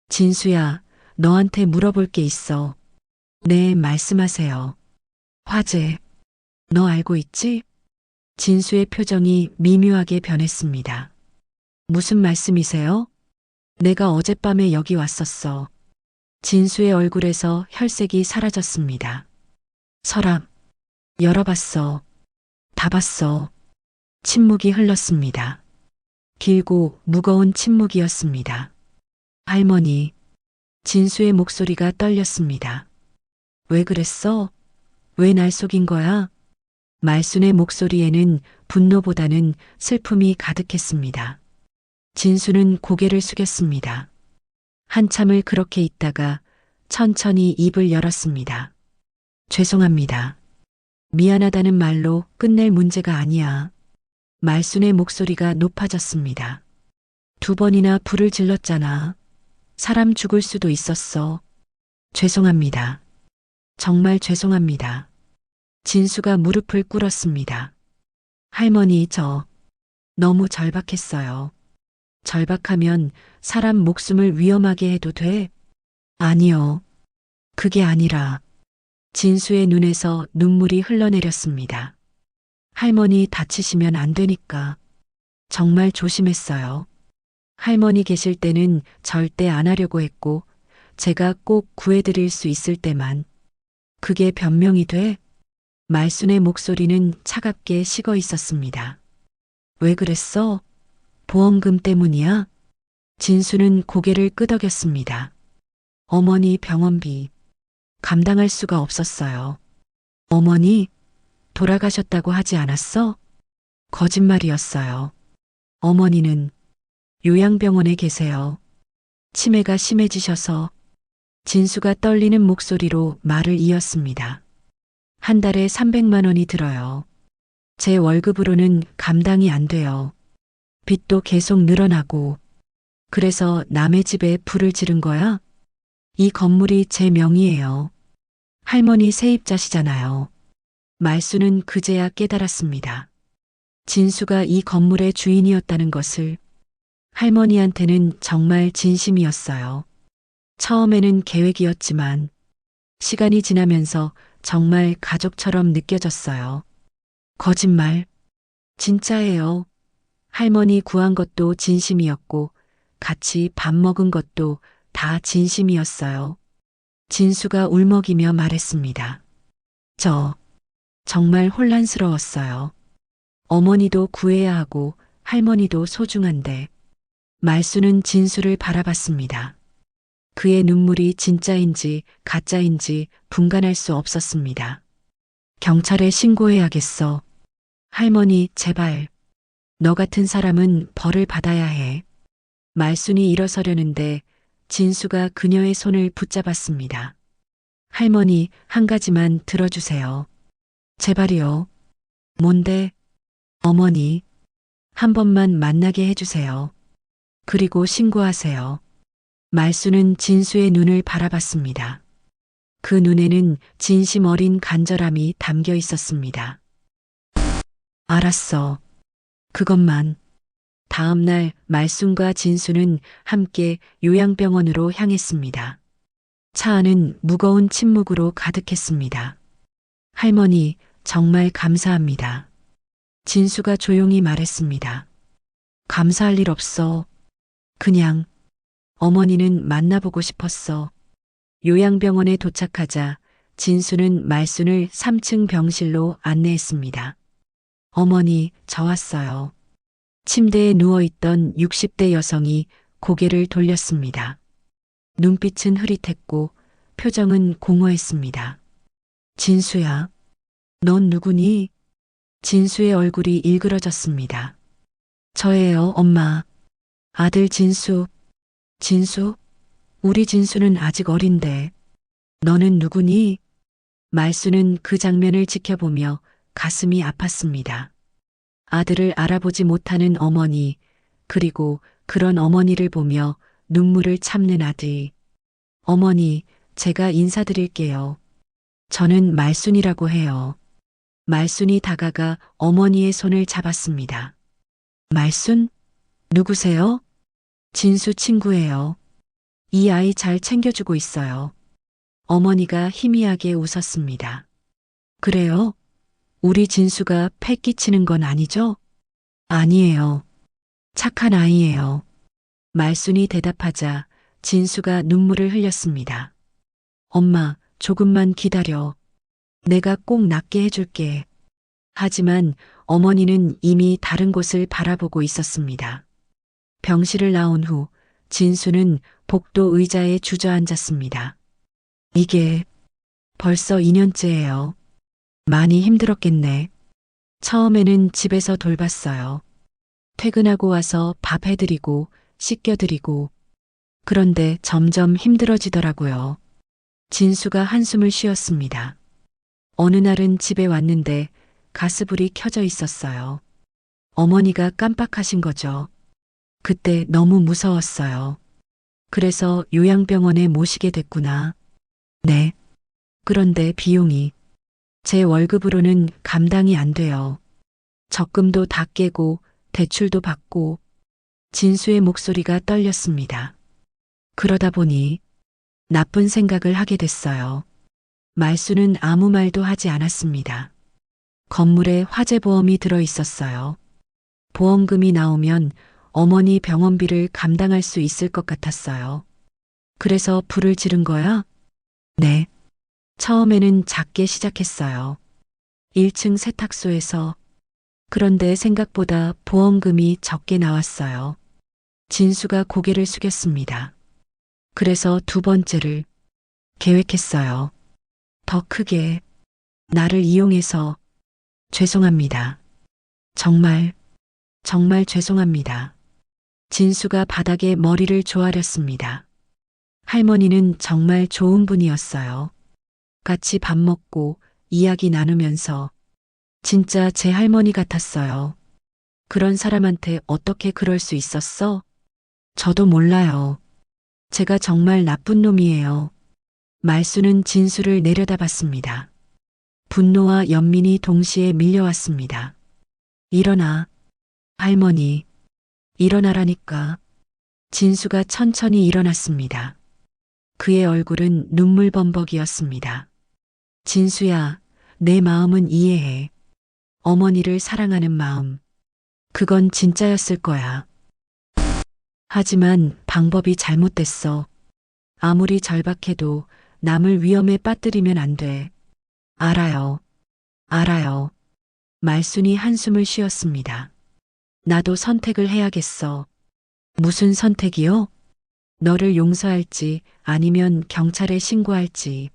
진수야, 너한테 물어볼 게 있어. 네, 말씀하세요. 화재, 너 알고 있지? 진수의 표정이 미묘하게 변했습니다. 무슨 말씀이세요? 내가 어젯밤에 여기 왔었어. 진수의 얼굴에서 혈색이 사라졌습니다. 서랍, 열어봤어. 다 봤어. 침묵이 흘렀습니다. 길고 무거운 침묵이었습니다. 할머니, 진수의 목소리가 떨렸습니다. 왜 그랬어? 왜 날 속인 거야? 말순의 목소리에는 분노보다는 슬픔이 가득했습니다. 진수는 고개를 숙였습니다. 한참을 그렇게 있다가 천천히 입을 열었습니다. 죄송합니다. 미안하다는 말로 끝낼 문제가 아니야. 말순의 목소리가 높아졌습니다. 2번이나 불을 질렀잖아. 사람 죽을 수도 있었어. 죄송합니다. 정말 죄송합니다. 진수가 무릎을 꿇었습니다. 할머니, 저 너무 절박했어요. 절박하면 사람 목숨을 위험하게 해도 돼? 아니요. 그게 아니라 진수의 눈에서 눈물이 흘러내렸습니다. 할머니 다치시면 안 되니까. 정말 조심했어요. 할머니 계실 때는 절대 안 하려고 했고, 제가 꼭 구해드릴 수 있을 때만. 그게 변명이 돼? 말순의 목소리는 차갑게 식어 있었습니다. 왜 그랬어? 보험금 때문이야? 진수는 고개를 끄덕였습니다. 어머니 병원비 감당할 수가 없었어요. 어머니 돌아가셨다고 하지 않았어? 거짓말이었어요. 어머니는 요양병원에 계세요. 치매가 심해지셔서. 진수가 떨리는 목소리로 말을 이었습니다. 한 달에 300만 원이 들어요. 제 월급으로는 감당이 안 돼요. 빚도 계속 늘어나고. 그래서 남의 집에 불을 지른 거야? 이 건물이 제 명의예요. 할머니 세입자시잖아요. 말수는 그제야 깨달았습니다. 진수가 이 건물의 주인이었다는 것을. 할머니한테는 정말 진심이었어요. 처음에는 계획이었지만 시간이 지나면서 정말 가족처럼 느껴졌어요. 거짓말. 진짜예요. 할머니 구한 것도 진심이었고 같이 밥 먹은 것도 다 진심이었어요. 진수가 울먹이며 말했습니다. 저 정말 혼란스러웠어요. 어머니도 구해야 하고 할머니도 소중한데. 말수는 진수를 바라봤습니다. 그의 눈물이 진짜인지 가짜인지 분간할 수 없었습니다. 경찰에 신고해야겠어. 할머니, 제발. 너 같은 사람은 벌을 받아야 해. 말순이 일어서려는데 진수가 그녀의 손을 붙잡았습니다. 할머니, 한 가지만 들어주세요. 제발이요. 뭔데? 어머니, 한 번만 만나게 해주세요. 그리고 신고하세요. 말수는 진수의 눈을 바라봤습니다. 그 눈에는 진심 어린 간절함이 담겨 있었습니다. 알았어. 그것만. 다음 날 말순과 진수는 함께 요양병원으로 향했습니다. 차 안은 무거운 침묵으로 가득했습니다. 할머니, 정말 감사합니다. 진수가 조용히 말했습니다. 감사할 일 없어. 그냥 어머니는 만나보고 싶었어. 요양병원에 도착하자 진수는 말순을 3층 병실로 안내했습니다. 어머니, 저 왔어요. 침대에 누워있던 60대 여성이 고개를 돌렸습니다. 눈빛은 흐릿했고 표정은 공허했습니다. 진수야, 넌 누구니? 진수의 얼굴이 일그러졌습니다. 저예요, 엄마. 아들 진수. 진수? 우리 진수는 아직 어린데. 너는 누구니? 말수는 그 장면을 지켜보며 가슴이 아팠습니다. 아들을 알아보지 못하는 어머니, 그리고 그런 어머니를 보며 눈물을 참는 아들. 어머니, 제가 인사드릴게요. 저는 말순이라고 해요. 말순이 다가가 어머니의 손을 잡았습니다. 말순? 누구세요? 진수 친구예요. 이 아이 잘 챙겨주고 있어요. 어머니가 희미하게 웃었습니다. 그래요? 우리 진수가 패 끼치는 건 아니죠? 아니에요. 착한 아이예요. 말순이 대답하자 진수가 눈물을 흘렸습니다. 엄마, 조금만 기다려. 내가 꼭 낫게 해줄게. 하지만 어머니는 이미 다른 곳을 바라보고 있었습니다. 병실을 나온 후 진수는 복도 의자에 주저앉았습니다. 이게 벌써 2년째예요. 많이 힘들었겠네. 처음에는 집에서 돌봤어요. 퇴근하고 와서 밥 해드리고 씻겨드리고. 그런데 점점 힘들어지더라고요. 진수가 한숨을 쉬었습니다. 어느 날은 집에 왔는데 가스불이 켜져 있었어요. 어머니가 깜빡하신 거죠. 그때 너무 무서웠어요. 그래서 요양병원에 모시게 됐구나. 네. 그런데 비용이 제 월급으로는 감당이 안 돼요. 적금도 다 깨고 대출도 받고. 진수의 목소리가 떨렸습니다. 그러다 보니 나쁜 생각을 하게 됐어요. 말수는 아무 말도 하지 않았습니다. 건물에 화재보험이 들어 있었어요. 보험금이 나오면 어머니 병원비를 감당할 수 있을 것 같았어요. 그래서 불을 지른 거야? 네. 처음에는 작게 시작했어요. 1층 세탁소에서. 그런데 생각보다 보험금이 적게 나왔어요. 진수가 고개를 숙였습니다. 그래서 두 번째를 계획했어요. 더 크게. 나를 이용해서. 죄송합니다. 정말, 정말 죄송합니다. 진수가 바닥에 머리를 조아렸습니다. 할머니는 정말 좋은 분이었어요. 같이 밥 먹고 이야기 나누면서 진짜 제 할머니 같았어요. 그런 사람한테 어떻게 그럴 수 있었어? 저도 몰라요. 제가 정말 나쁜 놈이에요. 말수는 진수를 내려다봤습니다. 분노와 연민이 동시에 밀려왔습니다. 일어나. 할머니. 일어나라니까. 진수가 천천히 일어났습니다. 그의 얼굴은 눈물범벅이었습니다. 진수야, 내 마음은 이해해. 어머니를 사랑하는 마음. 그건 진짜였을 거야. 하지만 방법이 잘못됐어. 아무리 절박해도 남을 위험에 빠뜨리면 안 돼. 알아요. 알아요. 말순이 한숨을 쉬었습니다. 나도 선택을 해야겠어. 무슨 선택이요? 너를 용서할지 아니면 경찰에 신고할지.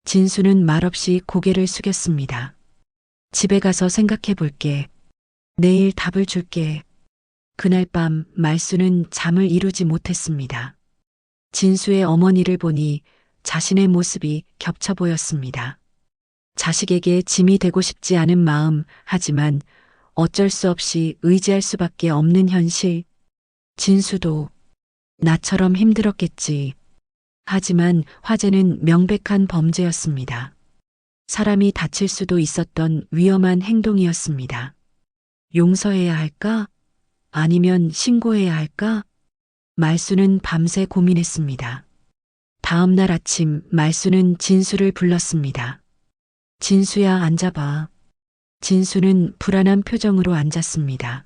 진수는 말없이 고개를 숙였습니다. 집에 가서 생각해 볼게. 내일 답을 줄게. 그날 밤 말수는 잠을 이루지 못했습니다. 진수의 어머니를 보니 자신의 모습이 겹쳐 보였습니다. 자식에게 짐이 되고 싶지 않은 마음, 하지만 어쩔 수 없이 의지할 수밖에 없는 현실. 진수도 나처럼 힘들었겠지. 하지만 화재는 명백한 범죄였습니다. 사람이 다칠 수도 있었던 위험한 행동이었습니다. 용서해야 할까? 아니면 신고해야 할까? 말수는 밤새 고민했습니다. 다음 날 아침 말수는 진수를 불렀습니다. 진수야, 앉아봐. 진수는 불안한 표정으로 앉았습니다.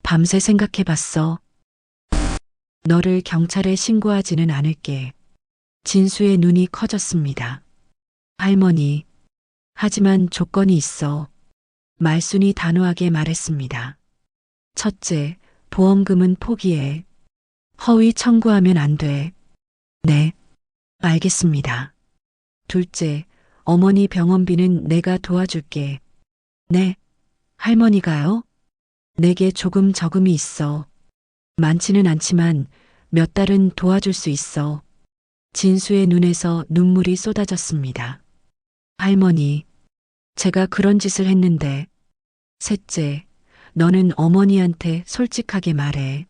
밤새 생각해봤어. 너를 경찰에 신고하지는 않을게. 진수의 눈이 커졌습니다. 할머니. 하지만 조건이 있어. 말순이 단호하게 말했습니다. 첫째, 보험금은 포기해. 허위 청구하면 안 돼. 네, 알겠습니다. 둘째, 어머니 병원비는 내가 도와줄게. 네, 할머니가요? 내게 조금 저금이 있어. 많지는 않지만 몇 달은 도와줄 수 있어. 진수의 눈에서 눈물이 쏟아졌습니다. 할머니, 제가 그런 짓을 했는데. 셋째, 너는 어머니한테 솔직하게 말해.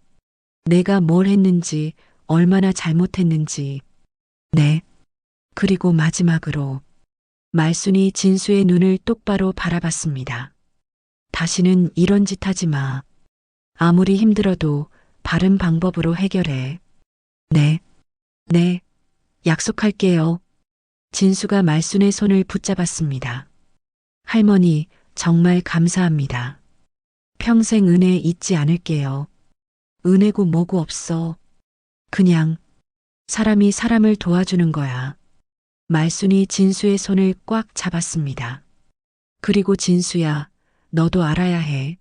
내가 뭘 했는지, 얼마나 잘못했는지. 네. 그리고 마지막으로 말순이 진수의 눈을 똑바로 바라봤습니다. 다시는 이런 짓 하지 마. 아무리 힘들어도 바른 방법으로 해결해. 네. 네. 약속할게요. 진수가 말순의 손을 붙잡았습니다. 할머니, 정말 감사합니다. 평생 은혜 잊지 않을게요. 은혜고 뭐고 없어. 그냥 사람이 사람을 도와주는 거야. 말순이 진수의 손을 꽉 잡았습니다. 그리고 진수야, 너도 알아야 해.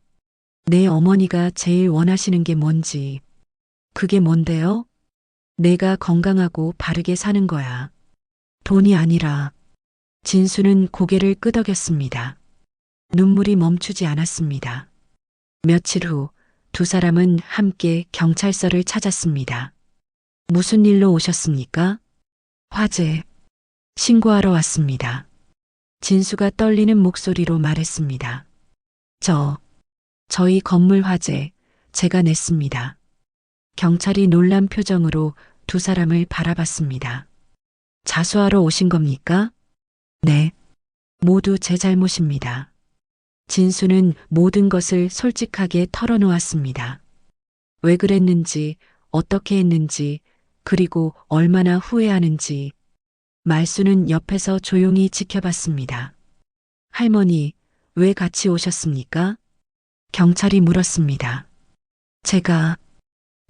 내 어머니가 제일 원하시는 게 뭔지. 그게 뭔데요? 내가 건강하고 바르게 사는 거야. 돈이 아니라. 진수는 고개를 끄덕였습니다. 눈물이 멈추지 않았습니다. 며칠 후 두 사람은 함께 경찰서를 찾았습니다. 무슨 일로 오셨습니까? 화재. 신고하러 왔습니다. 진수가 떨리는 목소리로 말했습니다. 저희 건물 화재, 제가 냈습니다. 경찰이 놀란 표정으로 두 사람을 바라봤습니다. 자수하러 오신 겁니까? 네. 모두 제 잘못입니다. 진수는 모든 것을 솔직하게 털어놓았습니다. 왜 그랬는지, 어떻게 했는지, 그리고 얼마나 후회하는지. 말수는 옆에서 조용히 지켜봤습니다. 할머니, 왜 같이 오셨습니까? 경찰이 물었습니다. 제가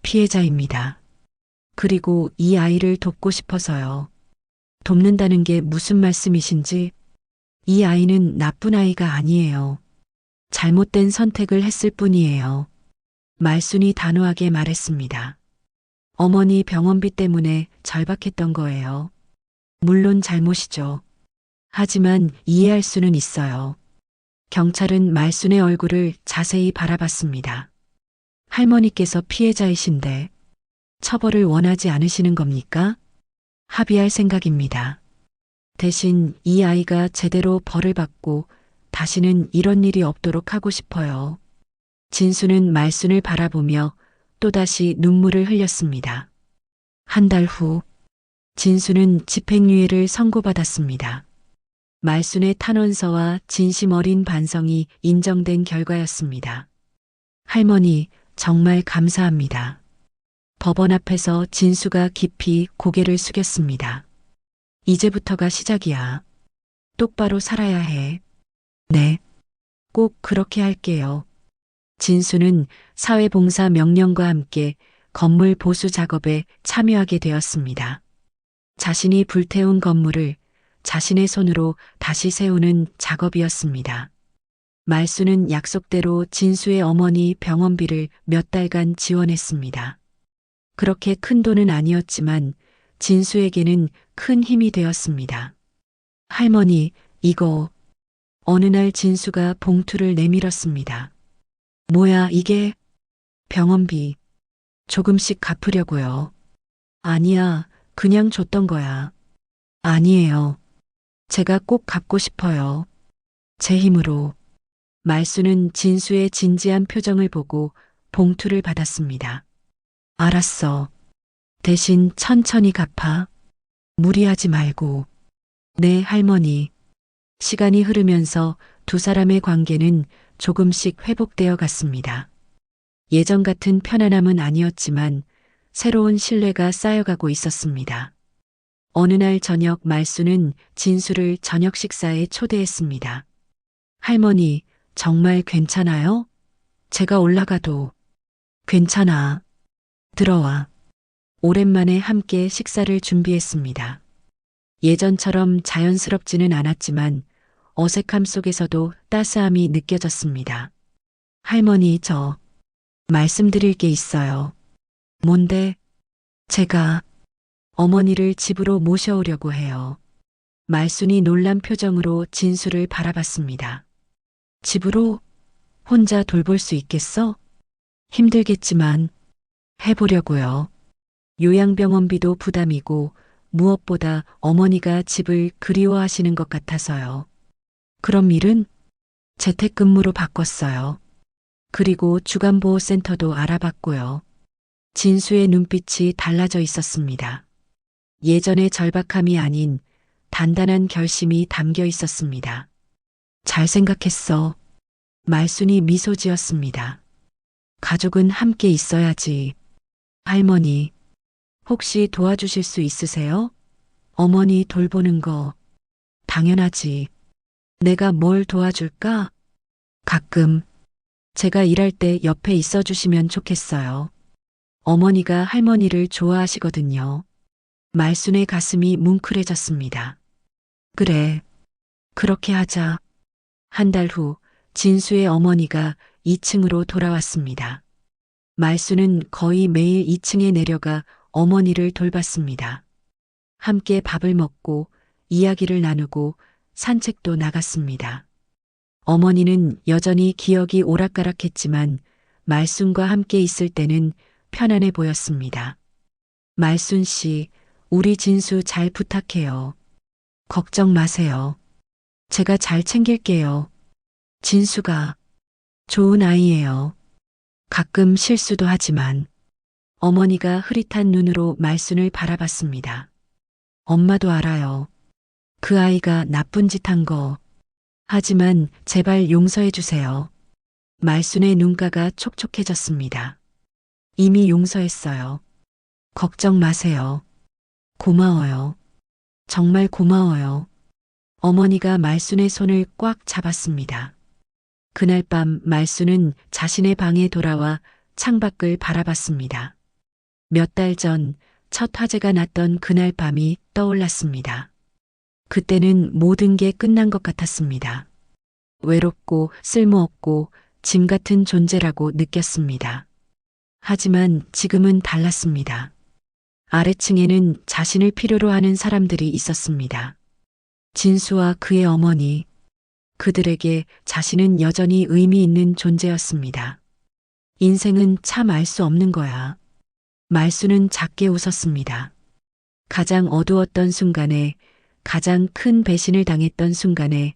피해자입니다. 그리고 이 아이를 돕고 싶어서요. 돕는다는 게 무슨 말씀이신지? 이 아이는 나쁜 아이가 아니에요. 잘못된 선택을 했을 뿐이에요. 말순이 단호하게 말했습니다. 어머니 병원비 때문에 절박했던 거예요. 물론 잘못이죠. 하지만 이해할 수는 있어요. 경찰은 말순의 얼굴을 자세히 바라봤습니다. 할머니께서 피해자이신데 처벌을 원하지 않으시는 겁니까? 합의할 생각입니다. 대신 이 아이가 제대로 벌을 받고 다시는 이런 일이 없도록 하고 싶어요. 진수는 말순을 바라보며 또다시 눈물을 흘렸습니다. 한 달 후, 진수는 집행유예를 선고받았습니다. 말순의 탄원서와 진심 어린 반성이 인정된 결과였습니다. 할머니, 정말 감사합니다. 법원 앞에서 진수가 깊이 고개를 숙였습니다. 이제부터가 시작이야. 똑바로 살아야 해. 네, 꼭 그렇게 할게요. 진수는 사회봉사 명령과 함께 건물 보수 작업에 참여하게 되었습니다. 자신이 불태운 건물을 자신의 손으로 다시 세우는 작업이었습니다. 말수는 약속대로 진수의 어머니 병원비를 몇 달간 지원했습니다. 그렇게 큰 돈은 아니었지만 진수에게는 큰 힘이 되었습니다. 할머니, 이거. 어느 날 진수가 봉투를 내밀었습니다. 뭐야, 이게? 병원비. 조금씩 갚으려고요. 아니야, 그냥 줬던 거야. 아니에요. 제가 꼭 갚고 싶어요. 제 힘으로. 말수는 진수의 진지한 표정을 보고 봉투를 받았습니다. 알았어. 대신 천천히 갚아. 무리하지 말고. 네, 할머니. 시간이 흐르면서 두 사람의 관계는 조금씩 회복되어 갔습니다. 예전 같은 편안함은 아니었지만 새로운 신뢰가 쌓여가고 있었습니다. 어느 날 저녁 말수는 진수를 저녁 식사에 초대했습니다. 할머니, 정말 괜찮아요? 제가 올라가도. 괜찮아. 들어와. 오랜만에 함께 식사를 준비했습니다. 예전처럼 자연스럽지는 않았지만 어색함 속에서도 따스함이 느껴졌습니다. 할머니, 저 말씀드릴 게 있어요. 뭔데? 제가 어머니를 집으로 모셔오려고 해요. 말순이 놀란 표정으로 진수를 바라봤습니다. 집으로? 혼자 돌볼 수 있겠어? 힘들겠지만 해보려고요. 요양병원비도 부담이고 무엇보다 어머니가 집을 그리워하시는 것 같아서요. 그럼 일은 재택근무로 바꿨어요. 그리고 주간보호센터도 알아봤고요. 진수의 눈빛이 달라져 있었습니다. 예전의 절박함이 아닌 단단한 결심이 담겨 있었습니다. 잘 생각했어. 말순이 미소 지었습니다. 가족은 함께 있어야지. 할머니, 혹시 도와주실 수 있으세요? 어머니 돌보는 거. 당연하지. 내가 뭘 도와줄까? 가끔 제가 일할 때 옆에 있어 주시면 좋겠어요. 어머니가 할머니를 좋아하시거든요. 말순의 가슴이 뭉클해졌습니다. 그래, 그렇게 하자. 한 달 후 진수의 어머니가 2층으로 돌아왔습니다. 말순은 거의 매일 2층에 내려가 어머니를 돌봤습니다. 함께 밥을 먹고 이야기를 나누고 산책도 나갔습니다. 어머니는 여전히 기억이 오락가락했지만 말순과 함께 있을 때는 편안해 보였습니다. 말순 씨, 우리 진수 잘 부탁해요. 걱정 마세요. 제가 잘 챙길게요. 진수가 좋은 아이예요. 가끔 실수도 하지만. 어머니가 흐릿한 눈으로 말순을 바라봤습니다. 엄마도 알아요. 그 아이가 나쁜 짓 한 거. 하지만 제발 용서해 주세요. 말순의 눈가가 촉촉해졌습니다. 이미 용서했어요. 걱정 마세요. 고마워요. 정말 고마워요. 어머니가 말순의 손을 꽉 잡았습니다. 그날 밤 말순은 자신의 방에 돌아와 창밖을 바라봤습니다. 몇 달 전 첫 화재가 났던 그날 밤이 떠올랐습니다. 그때는 모든 게 끝난 것 같았습니다. 외롭고 쓸모없고 짐 같은 존재라고 느꼈습니다. 하지만 지금은 달랐습니다. 아래층에는 자신을 필요로 하는 사람들이 있었습니다. 진수와 그의 어머니, 그들에게 자신은 여전히 의미 있는 존재였습니다. 인생은 참 알 수 없는 거야. 말수는 작게 웃었습니다. 가장 어두웠던 순간에, 가장 큰 배신을 당했던 순간에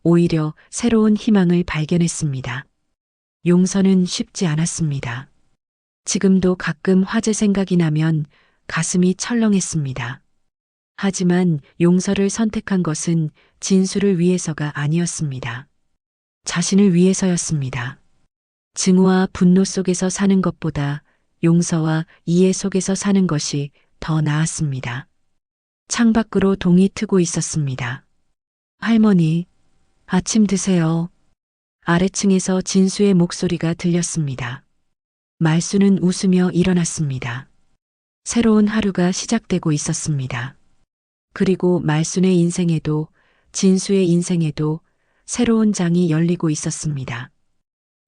오히려 새로운 희망을 발견했습니다. 용서는 쉽지 않았습니다. 지금도 가끔 화재 생각이 나면 가슴이 철렁했습니다. 하지만 용서를 선택한 것은 진수를 위해서가 아니었습니다. 자신을 위해서였습니다. 증오와 분노 속에서 사는 것보다 용서와 이해 속에서 사는 것이 더 나았습니다. 창밖으로 동이 트고 있었습니다. 할머니, 아침 드세요. 아래층에서 진수의 목소리가 들렸습니다. 말수는 웃으며 일어났습니다. 새로운 하루가 시작되고 있었습니다. 그리고 말순의 인생에도 진수의 인생에도 새로운 장이 열리고 있었습니다.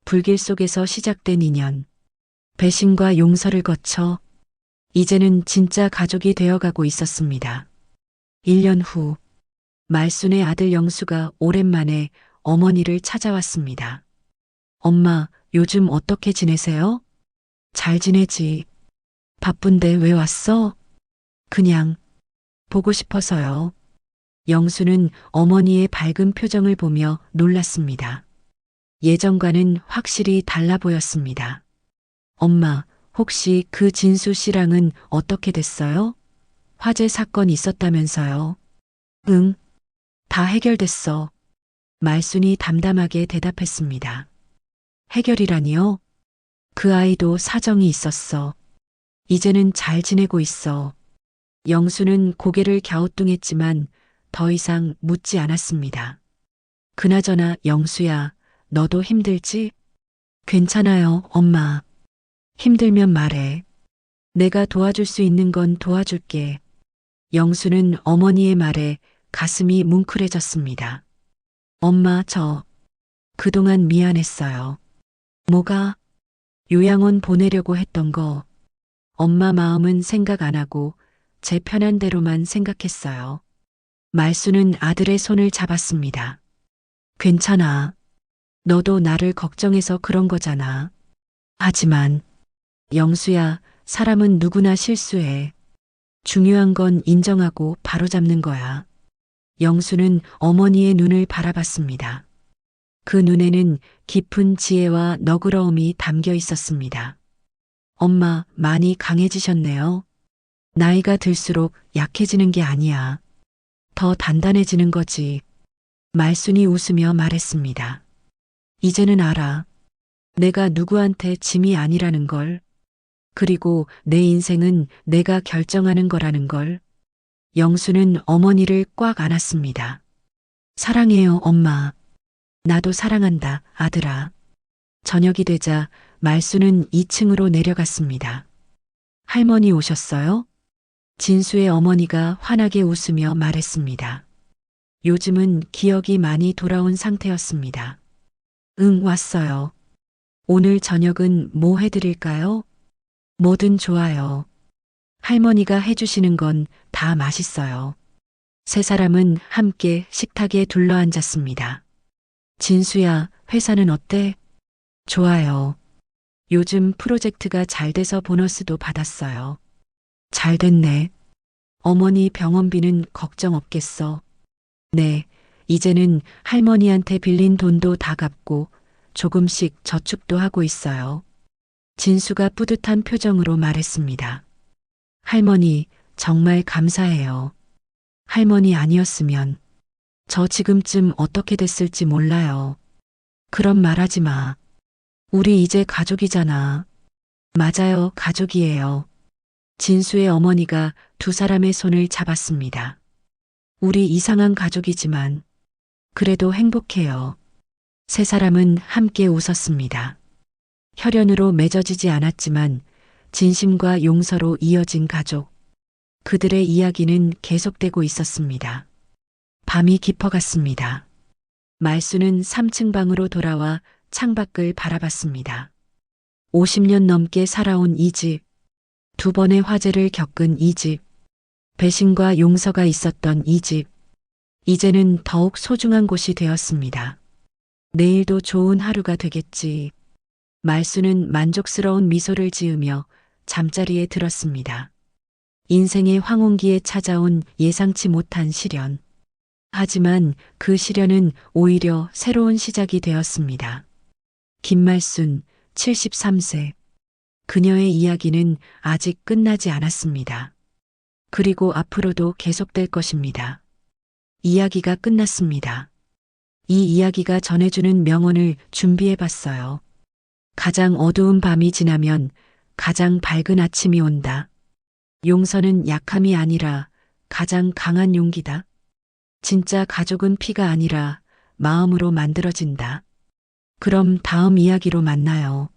불길 속에서 시작된 인연, 배신과 용서를 거쳐 이제는 진짜 가족이 되어가고 있었습니다. 1년 후, 말순의 아들 영수가 오랜만에 어머니를 찾아왔습니다. 엄마, 요즘 어떻게 지내세요? 잘 지내지. 바쁜데 왜 왔어? 그냥 보고 싶어서요. 영수는 어머니의 밝은 표정을 보며 놀랐습니다. 예전과는 확실히 달라 보였습니다. 엄마, 혹시 그 진수 씨랑은 어떻게 됐어요? 화재 사건 있었다면서요? 응, 다 해결됐어. 말순이 담담하게 대답했습니다. 해결이라니요? 그 아이도 사정이 있었어. 이제는 잘 지내고 있어. 영수는 고개를 갸우뚱했지만 더 이상 묻지 않았습니다. 그나저나 영수야, 너도 힘들지? 괜찮아요, 엄마. 힘들면 말해. 내가 도와줄 수 있는 건 도와줄게. 영수는 어머니의 말에 가슴이 뭉클해졌습니다. 엄마, 저 그동안 미안했어요. 뭐가? 요양원 보내려고 했던 거. 엄마 마음은 생각 안 하고 제 편한 대로만 생각했어요. 말수는 아들의 손을 잡았습니다. 괜찮아. 너도 나를 걱정해서 그런 거잖아. 하지만 영수야, 사람은 누구나 실수해. 중요한 건 인정하고 바로잡는 거야. 영수는 어머니의 눈을 바라봤습니다. 그 눈에는 깊은 지혜와 너그러움이 담겨 있었습니다. 엄마, 많이 강해지셨네요. 나이가 들수록 약해지는 게 아니야. 더 단단해지는 거지. 말순이 웃으며 말했습니다. 이제는 알아. 내가 누구한테 짐이 아니라는 걸. 그리고 내 인생은 내가 결정하는 거라는 걸. 영수는 어머니를 꽉 안았습니다. 사랑해요, 엄마. 나도 사랑한다, 아들아. 저녁이 되자 말수는 2층으로 내려갔습니다. 할머니 오셨어요? 진수의 어머니가 환하게 웃으며 말했습니다. 요즘은 기억이 많이 돌아온 상태였습니다. 응, 왔어요. 오늘 저녁은 뭐 해드릴까요? 뭐든 좋아요. 할머니가 해주시는 건 다 맛있어요. 세 사람은 함께 식탁에 둘러앉았습니다. 진수야, 회사는 어때? 좋아요. 요즘 프로젝트가 잘 돼서 보너스도 받았어요. 잘 됐네. 어머니 병원비는 걱정 없겠어. 네, 이제는 할머니한테 빌린 돈도 다 갚고 조금씩 저축도 하고 있어요. 진수가 뿌듯한 표정으로 말했습니다. 할머니, 정말 감사해요. 할머니 아니었으면 저 지금쯤 어떻게 됐을지 몰라요. 그런 말 하지 마. 우리 이제 가족이잖아. 맞아요, 가족이에요. 진수의 어머니가 두 사람의 손을 잡았습니다. 우리 이상한 가족이지만 그래도 행복해요. 세 사람은 함께 웃었습니다. 혈연으로 맺어지지 않았지만 진심과 용서로 이어진 가족. 그들의 이야기는 계속되고 있었습니다. 밤이 깊어갔습니다. 말수는 3층 방으로 돌아와 창밖을 바라봤습니다. 50년 넘게 살아온 이 집, 두 번의 화재를 겪은 이 집, 배신과 용서가 있었던 이 집, 이제는 더욱 소중한 곳이 되었습니다. 내일도 좋은 하루가 되겠지. 말수는 만족스러운 미소를 지으며 잠자리에 들었습니다. 인생의 황혼기에 찾아온 예상치 못한 시련. 하지만 그 시련은 오히려 새로운 시작이 되었습니다. 김말순, 73세. 그녀의 이야기는 아직 끝나지 않았습니다. 그리고 앞으로도 계속될 것입니다. 이야기가 끝났습니다. 이 이야기가 전해주는 명언을 준비해 봤어요. 가장 어두운 밤이 지나면 가장 밝은 아침이 온다. 용서는 약함이 아니라 가장 강한 용기다. 진짜 가족은 피가 아니라 마음으로 만들어진다. 그럼 다음 이야기로 만나요.